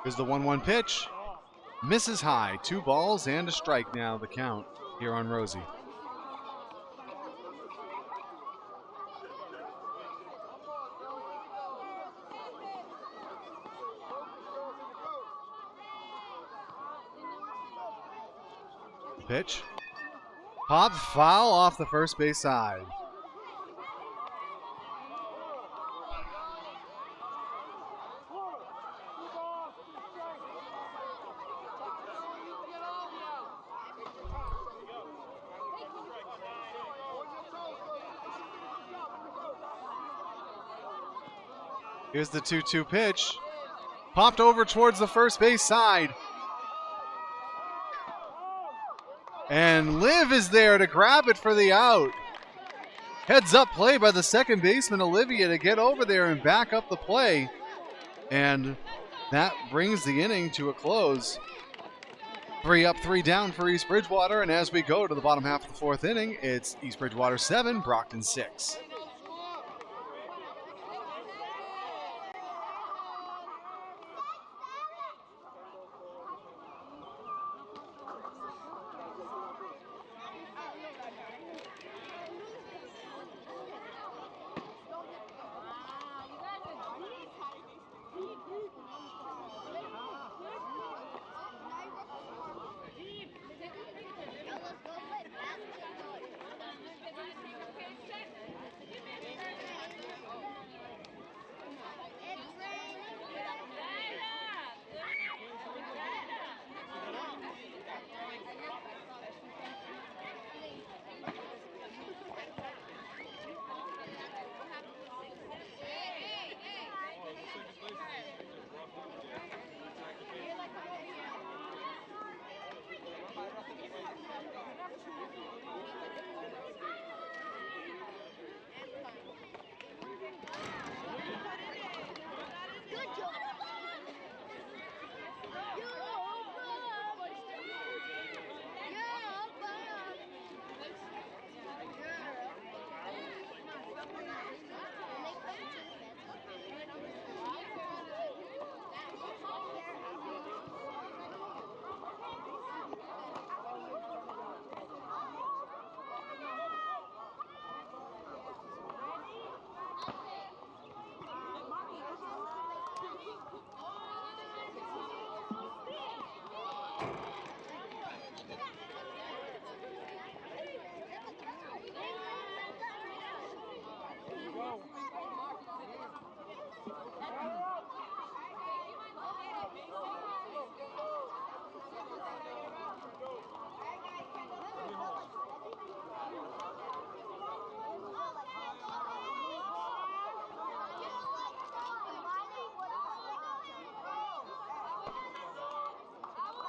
S1: Here's the 1-1 pitch. Misses high. 2 balls and a strike now the count here on Rosie. Pitch. Pop foul off the first base side. Here's the 2-2 pitch. Popped over towards the first base side. And Liv is there to grab it for the out. Heads up play by the second baseman, Olivia, to get over there and back up the play. And that brings the inning to a close. 3 up, 3 down for East Bridgewater. And as we go to the bottom half of the 4th inning, it's East Bridgewater 7, Brockton 6.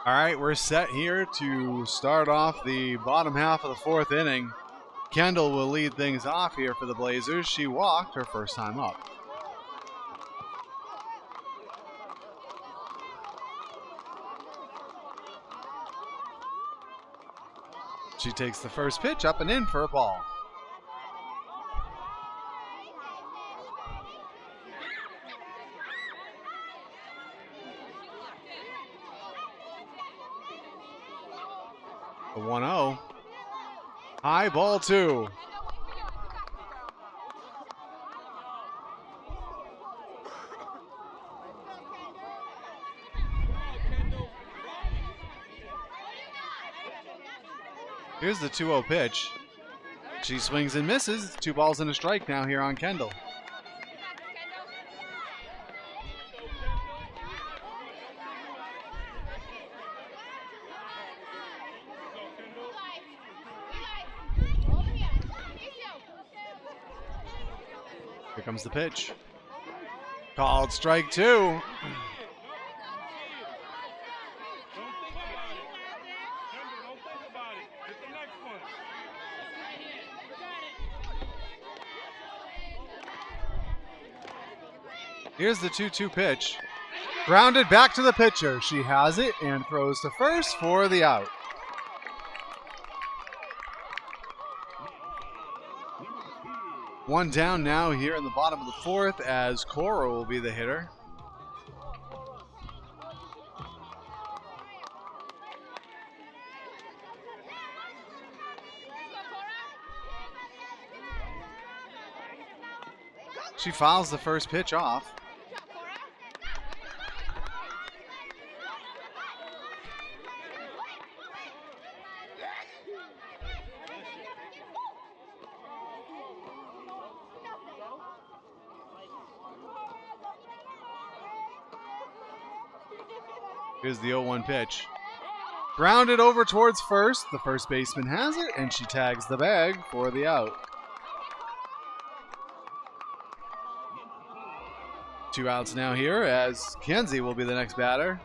S1: All right, we're set here to start off the bottom half of the 4th inning. Kendall will lead things off here for the Blazers. She walked her first time up. She takes the first pitch up and in for a ball. The 1-0. High ball 2. Here's the 2-0 pitch. She swings and misses. 2 balls and a strike now here on Kendall. Here comes the pitch. Called strike 2. Here's the 2-2 pitch. Grounded back to the pitcher. She has it and throws to first for the out. One down now here in the bottom of the fourth as Cora will be the hitter. She fouls the first pitch off. Here's the 0-1 pitch. Grounded over towards first. The first baseman has it, and she tags the bag for the out. 2 outs now here as Kenzie will be the next batter.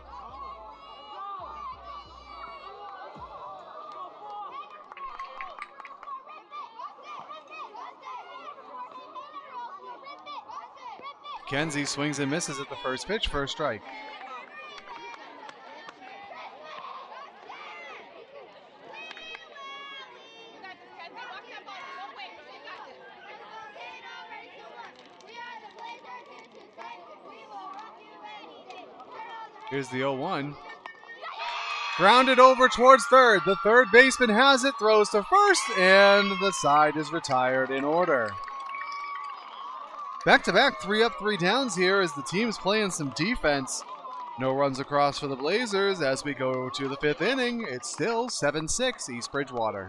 S1: Kenzie swings and misses at the first pitch for a strike. Here's the 0-1. Grounded over towards third. The third baseman has it, throws to first, and the side is retired in order. Back-to-back 3 up, 3 downs here as the team's playing some defense. No runs across for the Blazers as we go to the 5th inning. It's still 7-6 East Bridgewater.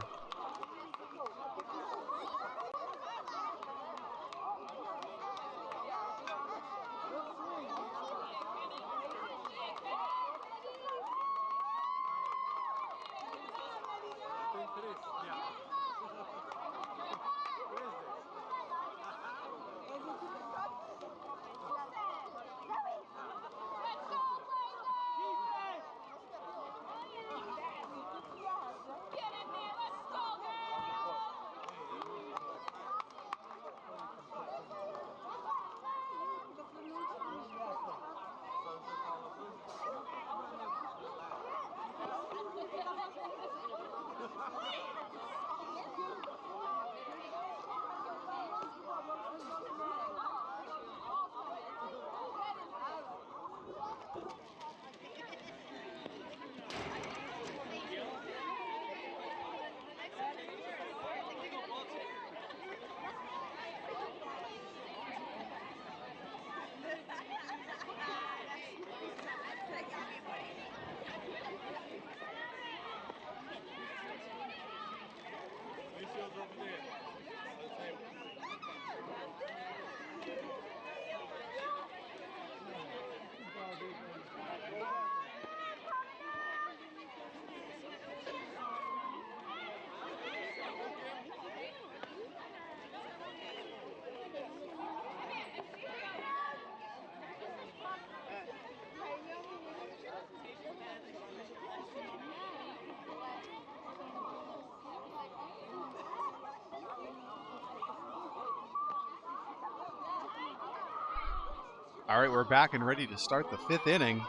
S1: All right, we're back and ready to start the 5th inning.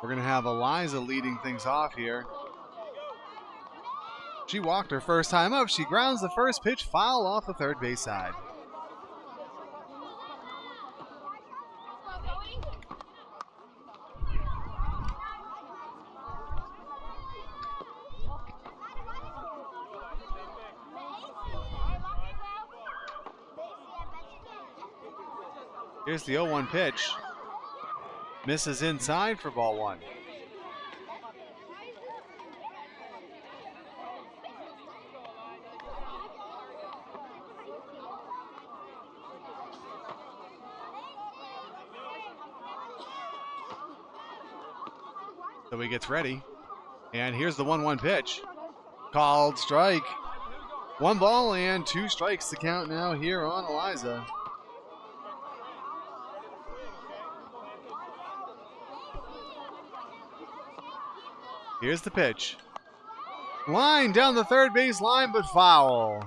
S1: We're going to have Eliza leading things off here. She walked her first time up. She grounds the first pitch foul off the third base side. Here's the 0-1 pitch. Misses inside for ball 1. So he gets ready. And here's the 1-1 pitch. Called strike. 1 ball and 2 strikes to count now here on Eliza. Here's the pitch. Line down the third base line, but foul.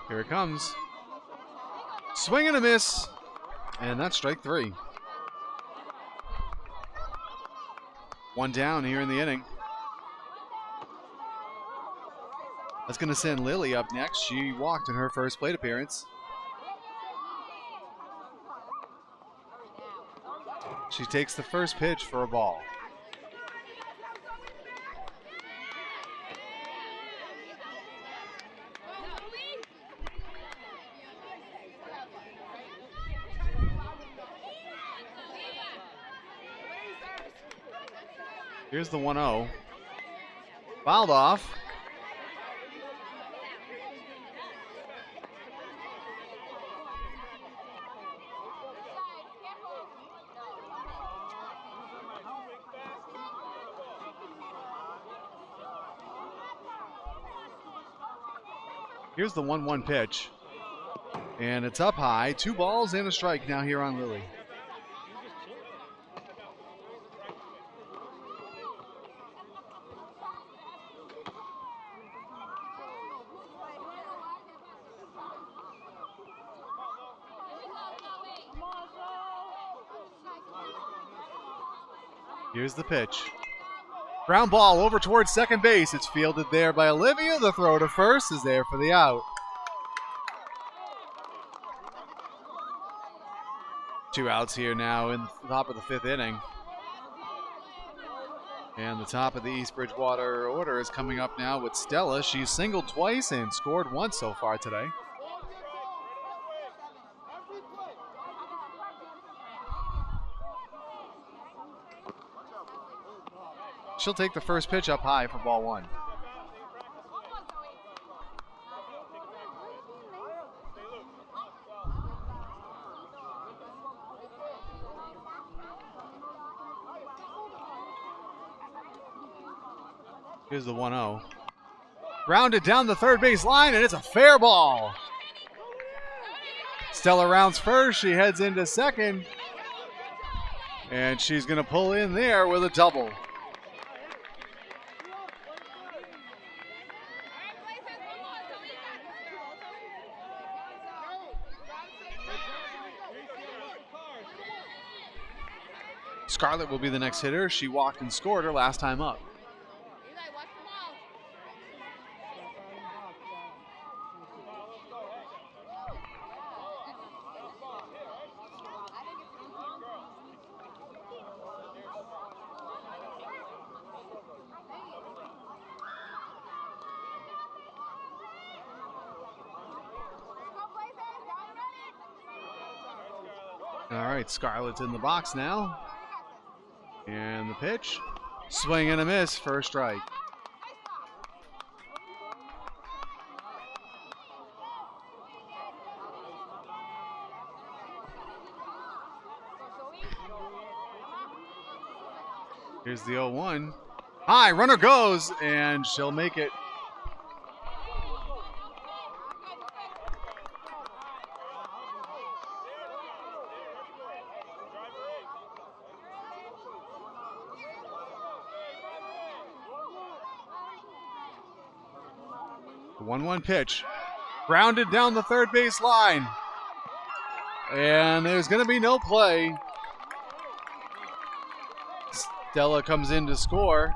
S1: Here it comes. Swing and a miss. And that's strike 3. One down here in the inning. That's going to send Lily up next. She walked in her first plate appearance. She takes the first pitch for a ball. Here's the 1-0. Fouled off. Here's the 1-1 pitch. And it's up high. 2 balls and a strike now here on Lily. Here's the pitch. Ground ball over towards second base. It's fielded there by Olivia. The throw to first is there for the out. 2 outs here now in the top of the 5th inning. And the top of the East Bridgewater order is coming up now with Stella. She's singled twice and scored once so far today. She'll take the first pitch up high for ball 1. Here's the 1-0. Grounded down the third base line, and it's a fair ball. Stella rounds first. She heads into second. And she's going to pull in there with a double. Scarlett will be the next hitter. She walked and scored her last time up. All right, Scarlett's in the box now. And the pitch. Swing and a miss for a strike. Here's the 0-1. High, runner goes, and she'll make it. The 1-1 pitch. Grounded down the third base line. And there's going to be no play. Stella comes in to score.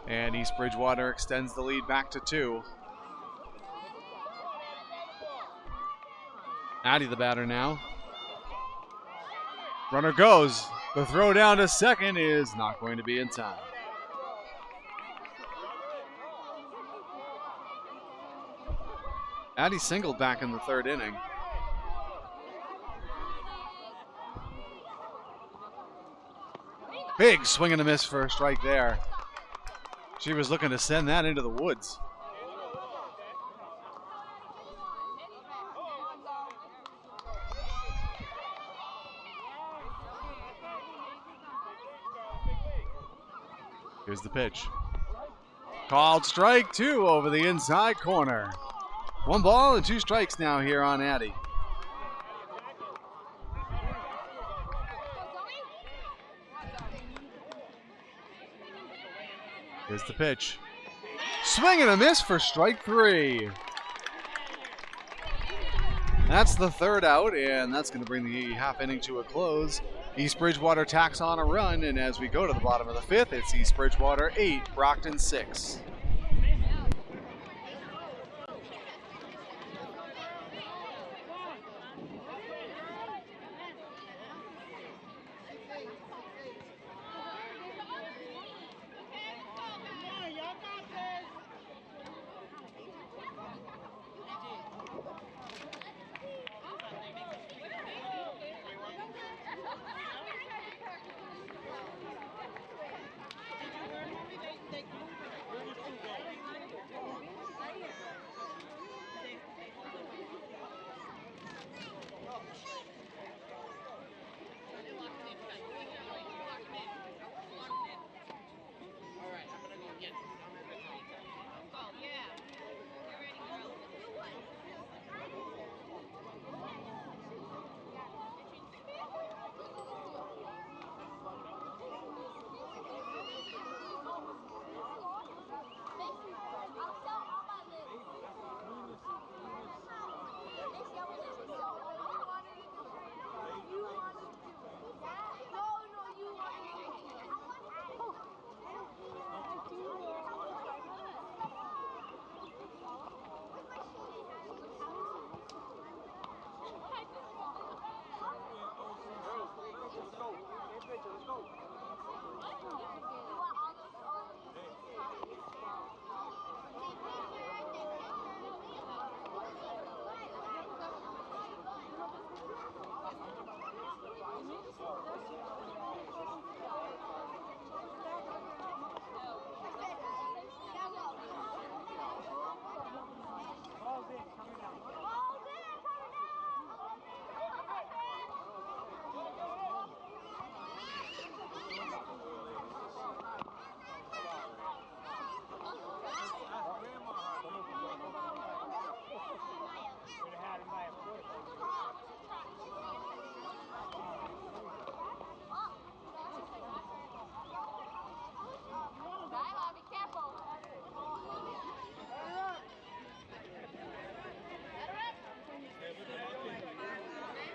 S1: And East Bridgewater extends the lead back to 2. Addie the batter now. Runner goes. The throw down to second is not going to be in time. Addie singled back in the 3rd inning. Big swing and a miss for a strike there. She was looking to send that into the woods. Here's the pitch. Called strike 2 over the inside corner. 1 ball and 2 strikes now here on Addy. Here's the pitch. Swing and a miss for strike 3. That's the 3rd out, and that's going to bring the half inning to a close. East Bridgewater tacks on a run, and as we go to the bottom of the 5th, it's East Bridgewater 8, Brockton 6.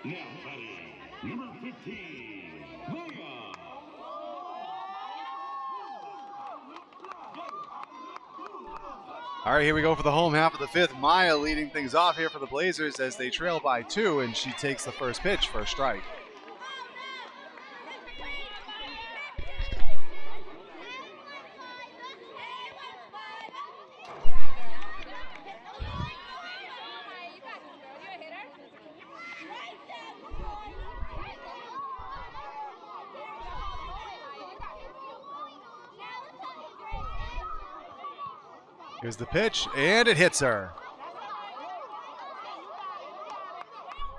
S3: Now batting, number 15, Maya.
S1: All right, here we go for the home half of the 5th. Maya leading things off here for the Blazers as they trail by 2, and she takes the first pitch for a strike. Here's the pitch, and it hits her.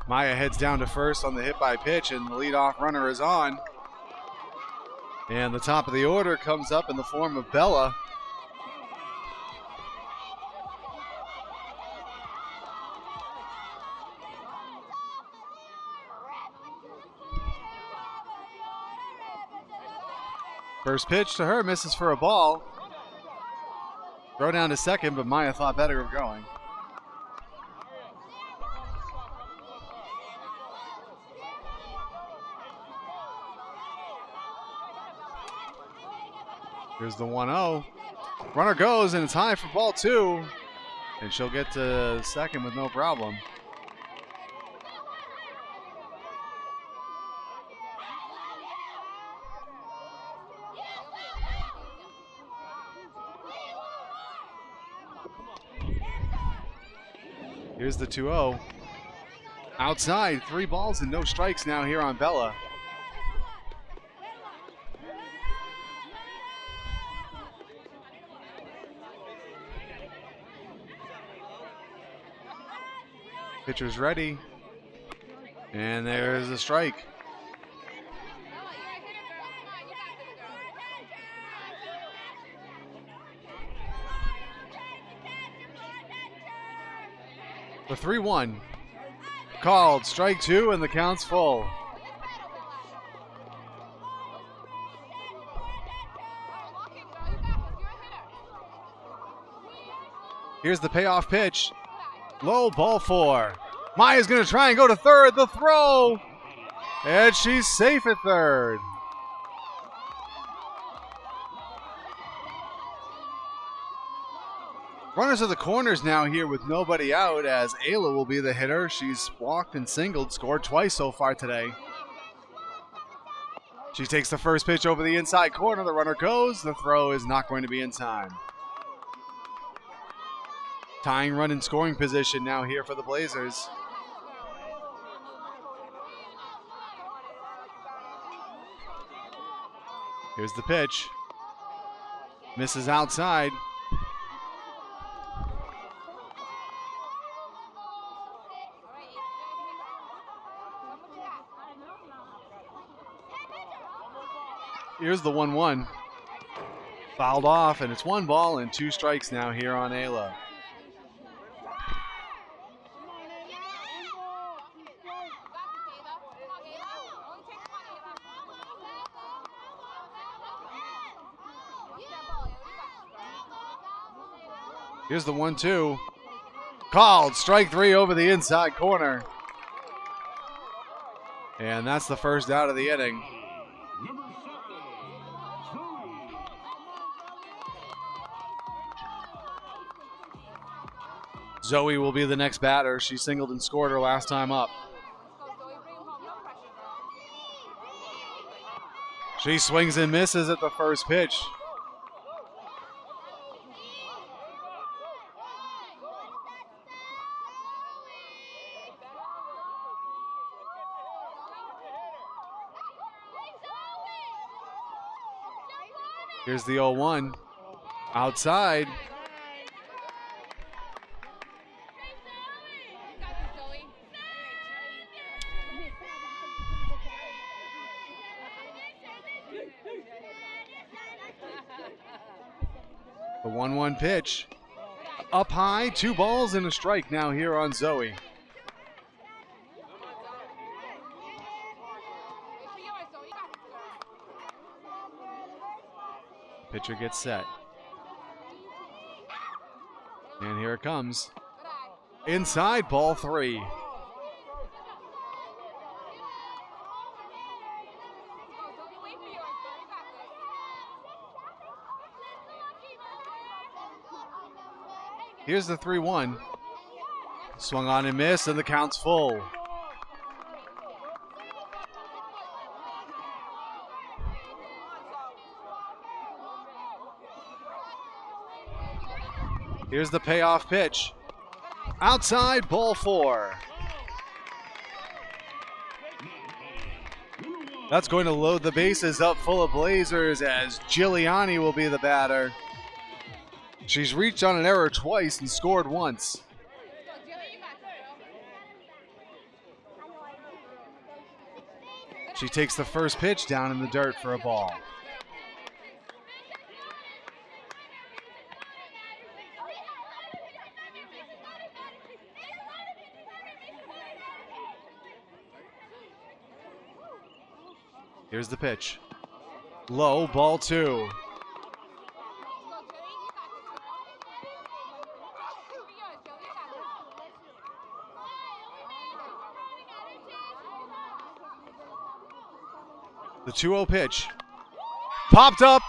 S1: Maya heads down to first on the hit by pitch, and the leadoff runner is on. And the top of the order comes up in the form of Bella. First pitch to her, misses for a ball. Throw down to second, but Maya thought better of going. Here's the 1-0. Runner goes, and it's high for ball 2. And she'll get to second with no problem. Here's the 2-0. Outside, 3 balls and no strikes now here on Bella. Pitcher's ready. And there's a strike. The 3-1. Called. Strike 2, and the count's full. Here's the payoff pitch. Low, ball 4. Maya's going to try and go to third. The throw. And she's safe at third. Runners of the corners now here with nobody out, as Ayla will be the hitter. She's walked and singled, scored twice so far today. She takes the first pitch over the inside corner. The runner goes. The throw is not going to be in time. Tying run in scoring position now here for the Blazers. Here's the pitch. Misses outside. Here's the 1-1. Fouled off, and it's 1 ball and 2 strikes now here on Ayla. Here's the 1-2. Called. Strike 3 over the inside corner. And that's the first out of the inning. Zoe will be the next batter. She singled and scored her last time up. She swings and misses at the first pitch. Here's the 0-1. Outside. The 1-1 pitch. Up high, 2 balls and a strike now here on Zoe. Pitcher gets set. And here it comes. Inside, ball 3. Here's the 3-1. Swung on and missed, and the count's full. Here's the payoff pitch. Outside, ball 4. That's going to load the bases up full of Blazers, as Giuliani will be the batter. She's reached on an error twice and scored once. She takes the first pitch down in the dirt for a ball. Here's the pitch. Low, ball 2. The 2-0 pitch. Popped up,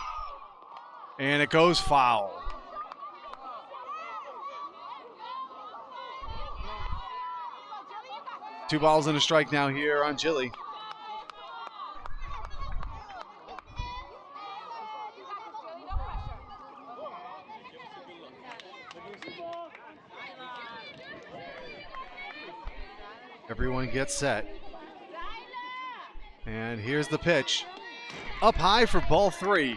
S1: and it goes foul. Two balls and a strike now here on Gilly. Everyone gets set. And here's the pitch. Up high for ball 3.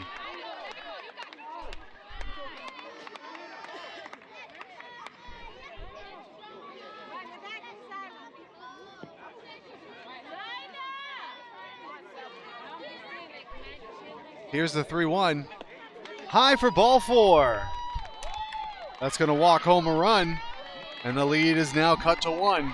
S1: Here's the 3-1. High for ball 4. That's going to walk home a run. And the lead is now cut to 1.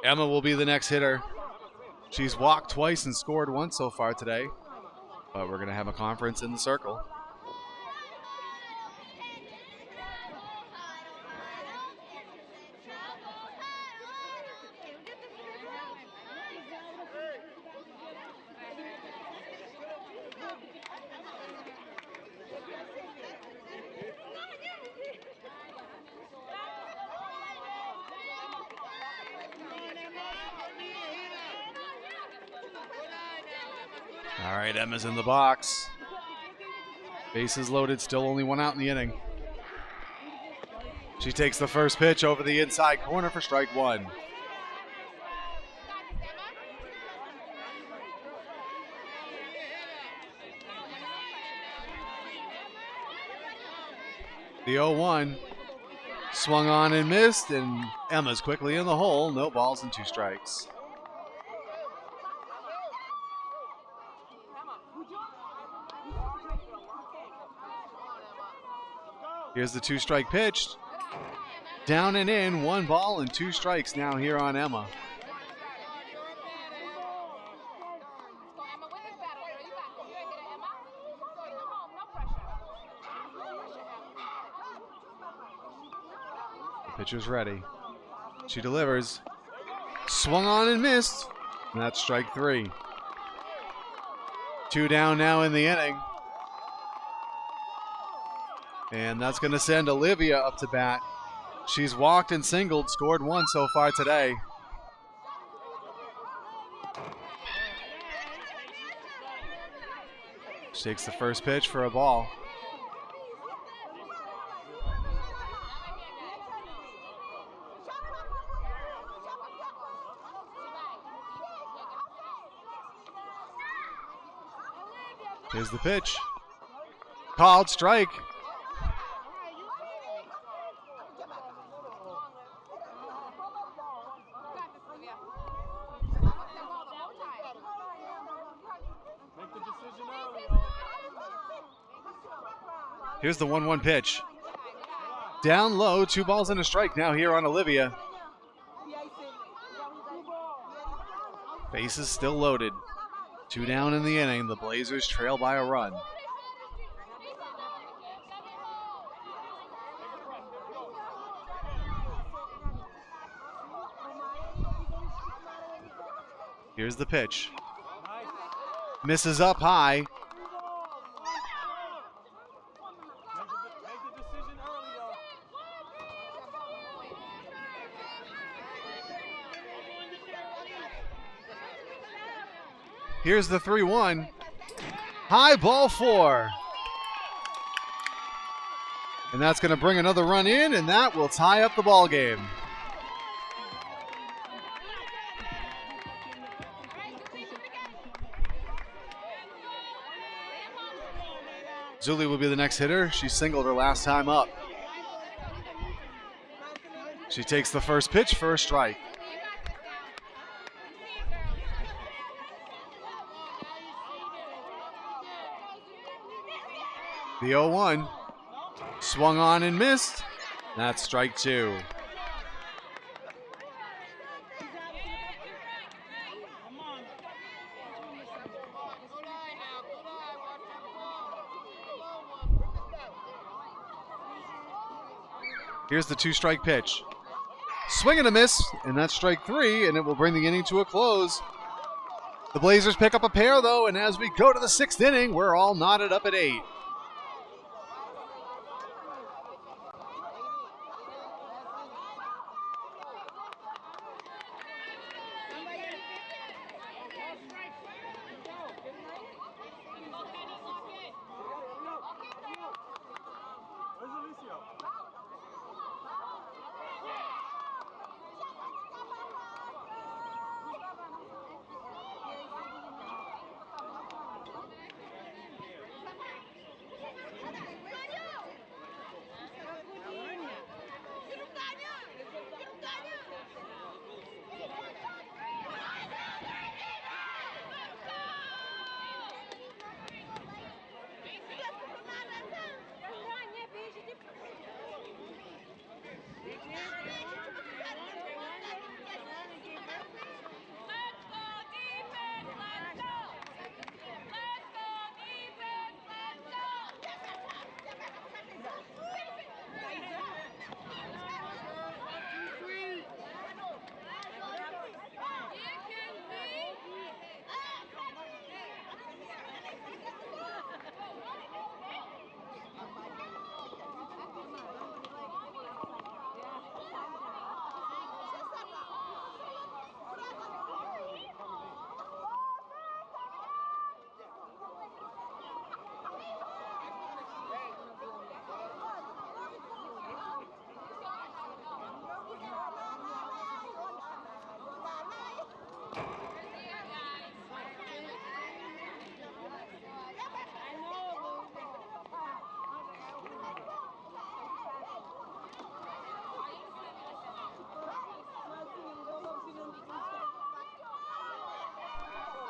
S1: Emma will be the next hitter. She's walked twice and scored once so far today. But we're going to have a conference in the circle. All right, Emma's in the box. Bases loaded, still only 1 out in the inning. She takes the first pitch over the inside corner for strike 1. The 0-1 swung on and missed, and Emma's quickly in the hole. No balls and 2 strikes. Here's the 2-strike pitch. Down and in, 1 ball and 2 strikes now here on Emma. The pitcher's ready. She delivers. Swung on and missed. And that's strike 3. 2 down now in the inning. And that's going to send Olivia up to bat. She's walked and singled, scored 1 so far today. She takes the first pitch for a ball. Here's the pitch. Called strike. Here's the 1-1 pitch. Down low, 2 balls and a strike now here on Olivia. Bases still loaded. 2 down in the inning. The Blazers trail by a run. Here's the pitch. Misses up high. Here's the 3-1. High ball 4. And that's going to bring another run in, and that will tie up the ball game. Zuli will be the next hitter. She singled her last time up. She takes the first pitch for a strike. The 0-1 swung on and missed. That's strike 2. Here's the 2-strike pitch. Swing and a miss, and that's strike 3, and it will bring the inning to a close. The Blazers pick up a pair, though, and as we go to the 6th inning, we're all knotted up at 8.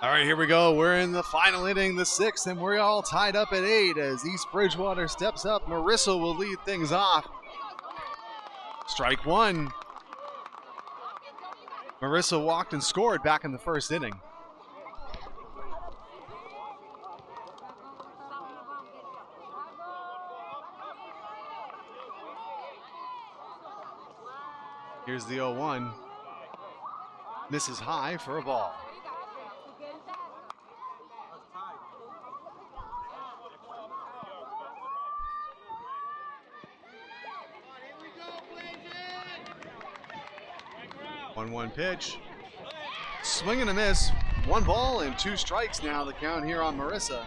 S1: All right, here we go. We're in the final inning, the sixth, and we're all tied up at 8 as East Bridgewater steps up. Marissa will lead things off. Strike one. Marissa walked and scored back in the first inning. Here's the 0-1. Misses high for a ball. One pitch. Swing and a miss. 1 ball and 2 strikes now the count here on Marissa.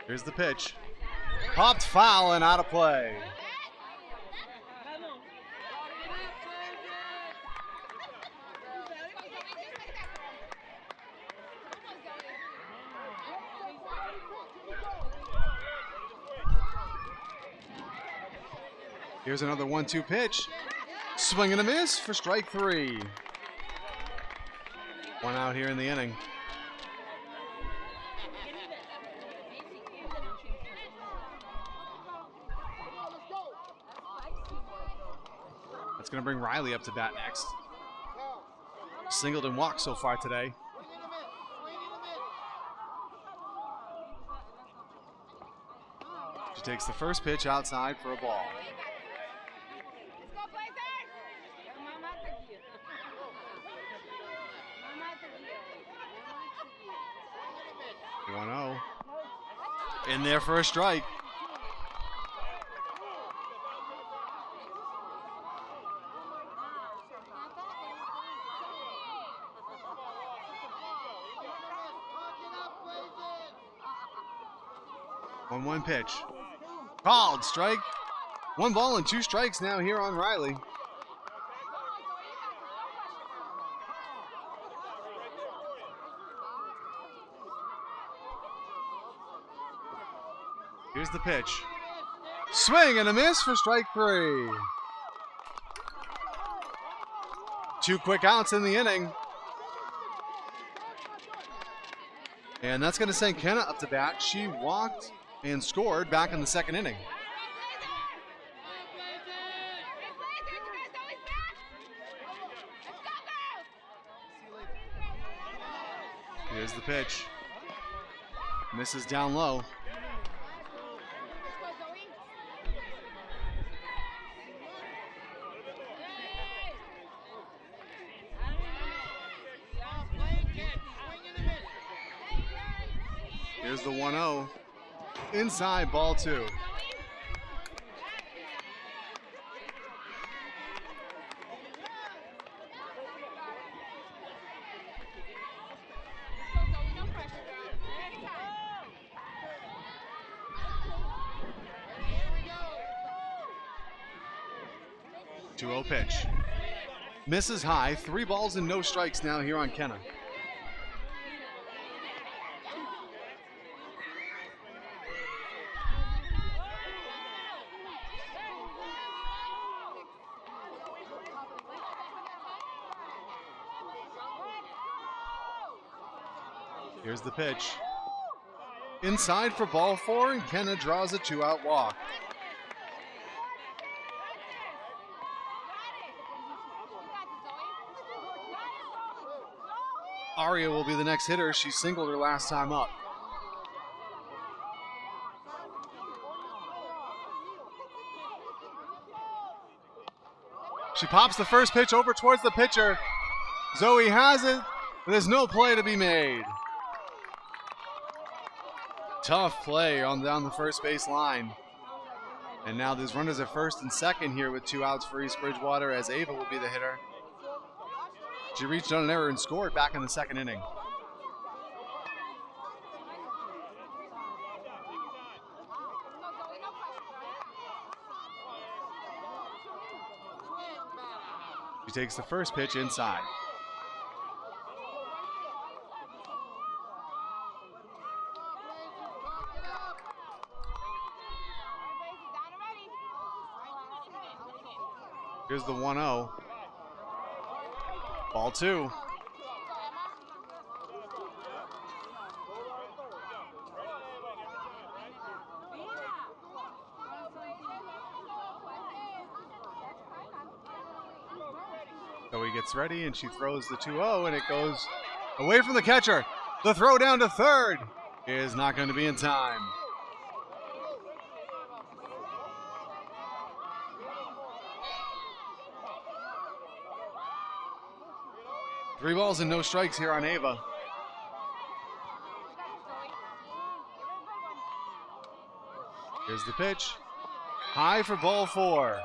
S1: Here's the pitch. Popped foul and out of play. Here's another 1-2 pitch. Swing and a miss for strike 3. 1 out here in the inning. That's going to bring Riley up to bat next. Singled and walked so far today. She takes the first pitch outside for a ball. 1-0. In there for a strike. One pitch. Called strike. 1 ball and 2 strikes now here on Riley. Here's the pitch. Swing and a miss for strike 3. 2 quick outs in the inning. And that's going to send Kenna up to bat. She walked and scored back in the second inning. Here's the pitch. Misses down low. Here's the 1-0. Inside, ball 2. Pitch. Misses high. 3 balls and no strikes now here on Kenna. Here's the pitch. Inside for ball 4, and Kenna draws a 2-out walk. Aria will be the next hitter. She singled her last time up. She pops the first pitch over towards the pitcher. Zoe has it, but there's no play to be made. Tough play on down the first base line. And now there's runners at first and second here with 2 outs for East Bridgewater as Ava will be the hitter. She reached on an error and scored back in the second inning. She takes the first pitch inside. Here's the 1-0. Ball 2. So he gets ready and she throws the 2-0 and it goes away from the catcher. The throw down to third is not going to be in time. Three balls and no strikes here on Ava. Here's the pitch. High for ball 4.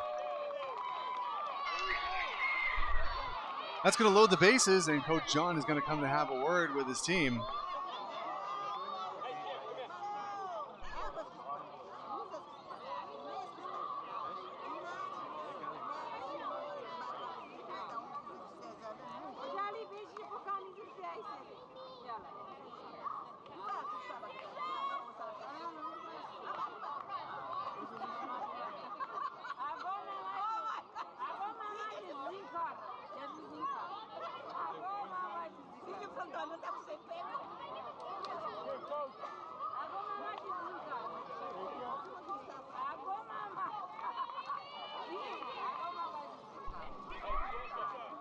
S1: That's going to load the bases, and Coach John is going to come to have a word with his team.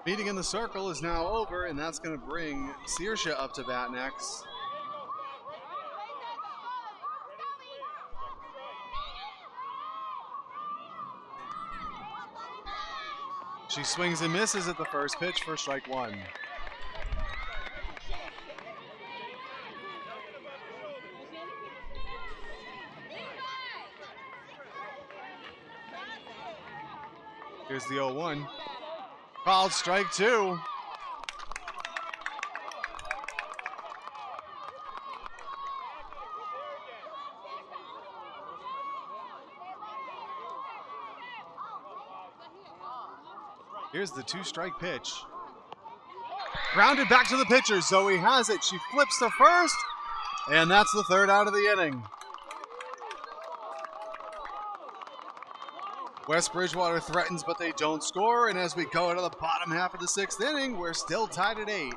S1: Meeting in the circle is now over, and that's going to bring Saoirse up to bat next. She swings and misses at the first pitch for strike 1. Here's the 0-1. Called strike 2. Here's the 2-strike pitch. Grounded back to the pitcher. Zoe has it. She flips to first. And that's the third out of the inning. West Bridgewater threatens, but they don't score. And as we go into the bottom half of the 6th inning, we're still tied at 8.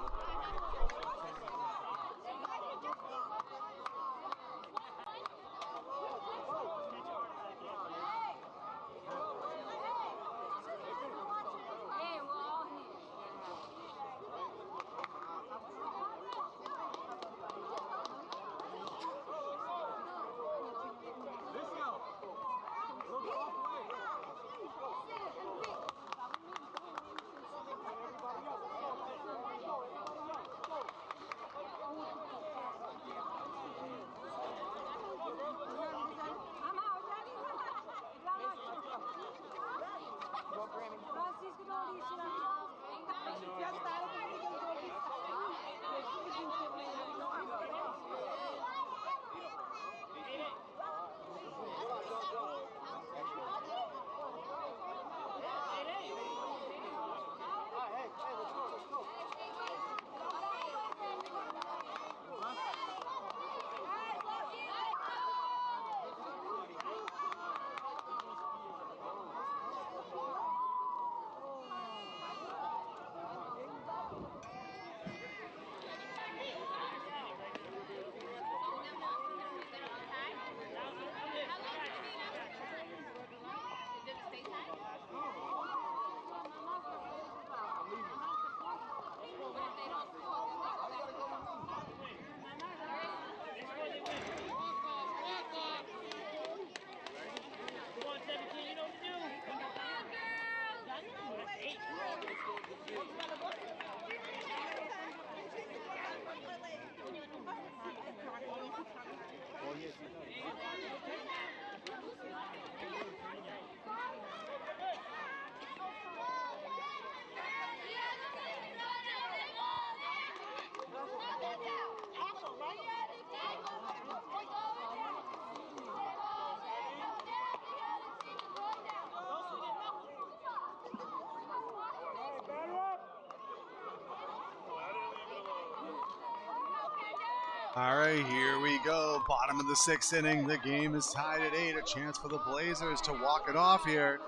S1: All right, here we go. Bottom of the 6th inning. The game is tied at 8. A chance for the Blazers to walk it off here.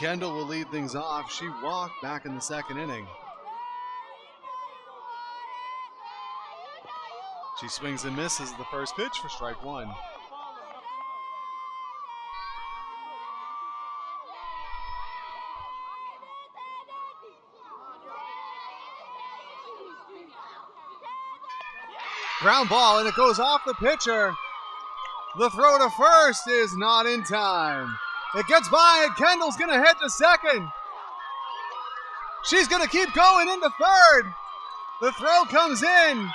S1: Kendall will lead things off. She walked back in the second inning. She swings and misses the first pitch for strike one. Ground ball, and it goes off the pitcher. The throw to first is not in time. It gets by, and Kendall's going to head to second. She's going to keep going into third. The throw comes in,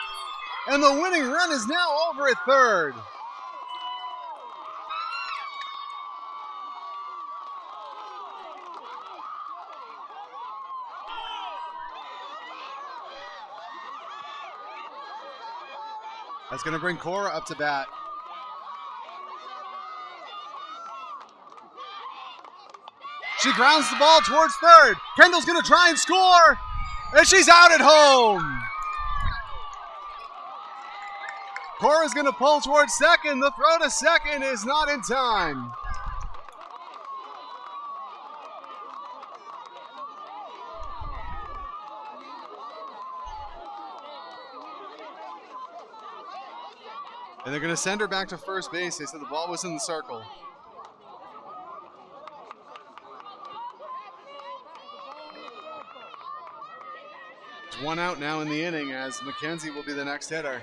S1: and the winning run is now over at third. That's going to bring Cora up to bat. She grounds the ball towards third. Kendall's going to try and score, and she's out at home. Cora's going to pull towards second. The throw to second is not in time. And they're going to send her back to first base. They said the ball was in the circle. It's one out now in the inning as Mackenzie will be the next hitter.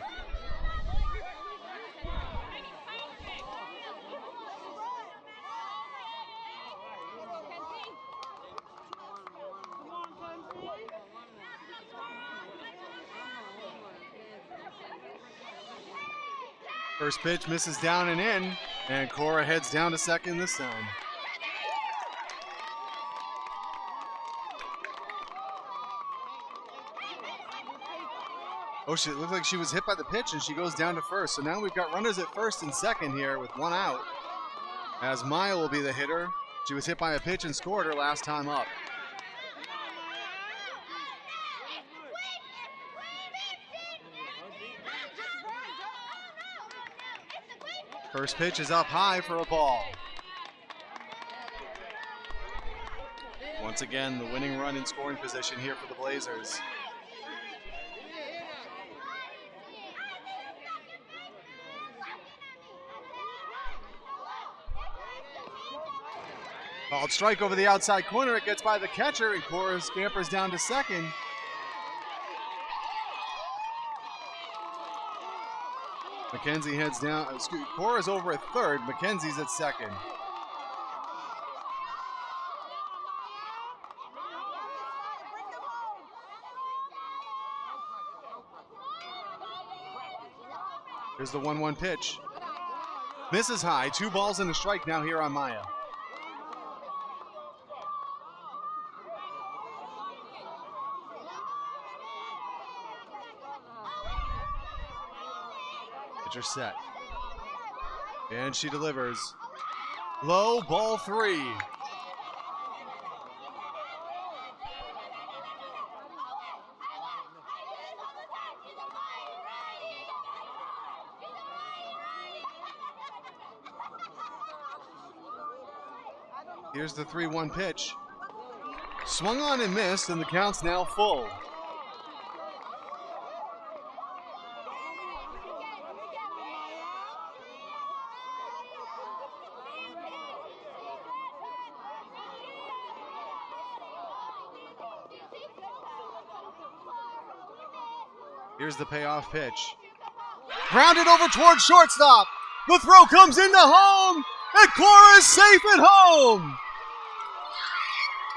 S1: First pitch misses down and in, and Cora heads down to second this time. Oh, it looked like she was hit by the pitch, and she goes down to first. So now we've got runners at first and second here with one out, as Maya will be the hitter. She was hit by a pitch and scored her last time up. First pitch is up high for a ball. Once again, the winning run in scoring position here for the Blazers. Called strike over the outside corner. It gets by the catcher, and Cora scampers down to second. Mackenzie heads down. Cora's over at third. Mackenzie's at second. Here's the 1-1 pitch. Misses high. 2 balls and a strike now here on Maya. Pitcher set. And she delivers. Low, ball 3. Here's the 3-1 pitch. Swung on and missed, and the count's now full. Here's the payoff pitch. Grounded over towards shortstop. The throw comes into home, and Cora is safe at home.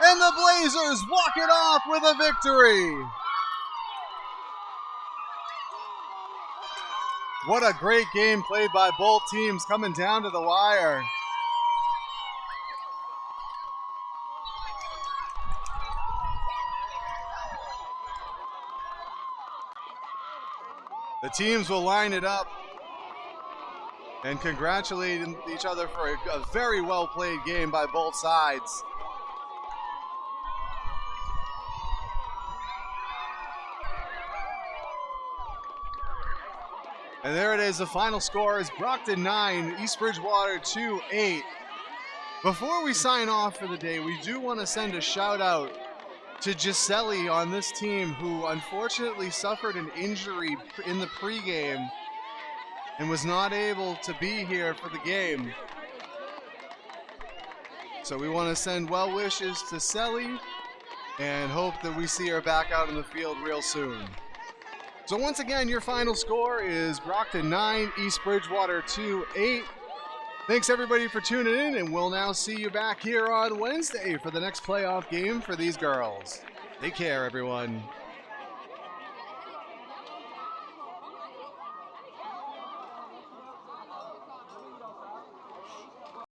S1: And the Blazers walk it off with a victory. What a great game played by both teams, coming down to the wire. The teams will line it up and congratulate each other for a very well played game by both sides. And there it is. The final score is Brockton 9, East Bridgewater 2-8. Before we sign off for the day, we do want to send a shout out to Gisele on this team, who unfortunately suffered an injury in the pregame and was not able to be here for the game. So we want to send well wishes to Selly and hope that we see her back out in the field real soon. So once again, your final score is Brockton 9, East Bridgewater 2-8. Thanks everybody for tuning in, and we'll now see you back here on Wednesday for the next playoff game for these girls. Take care, everyone.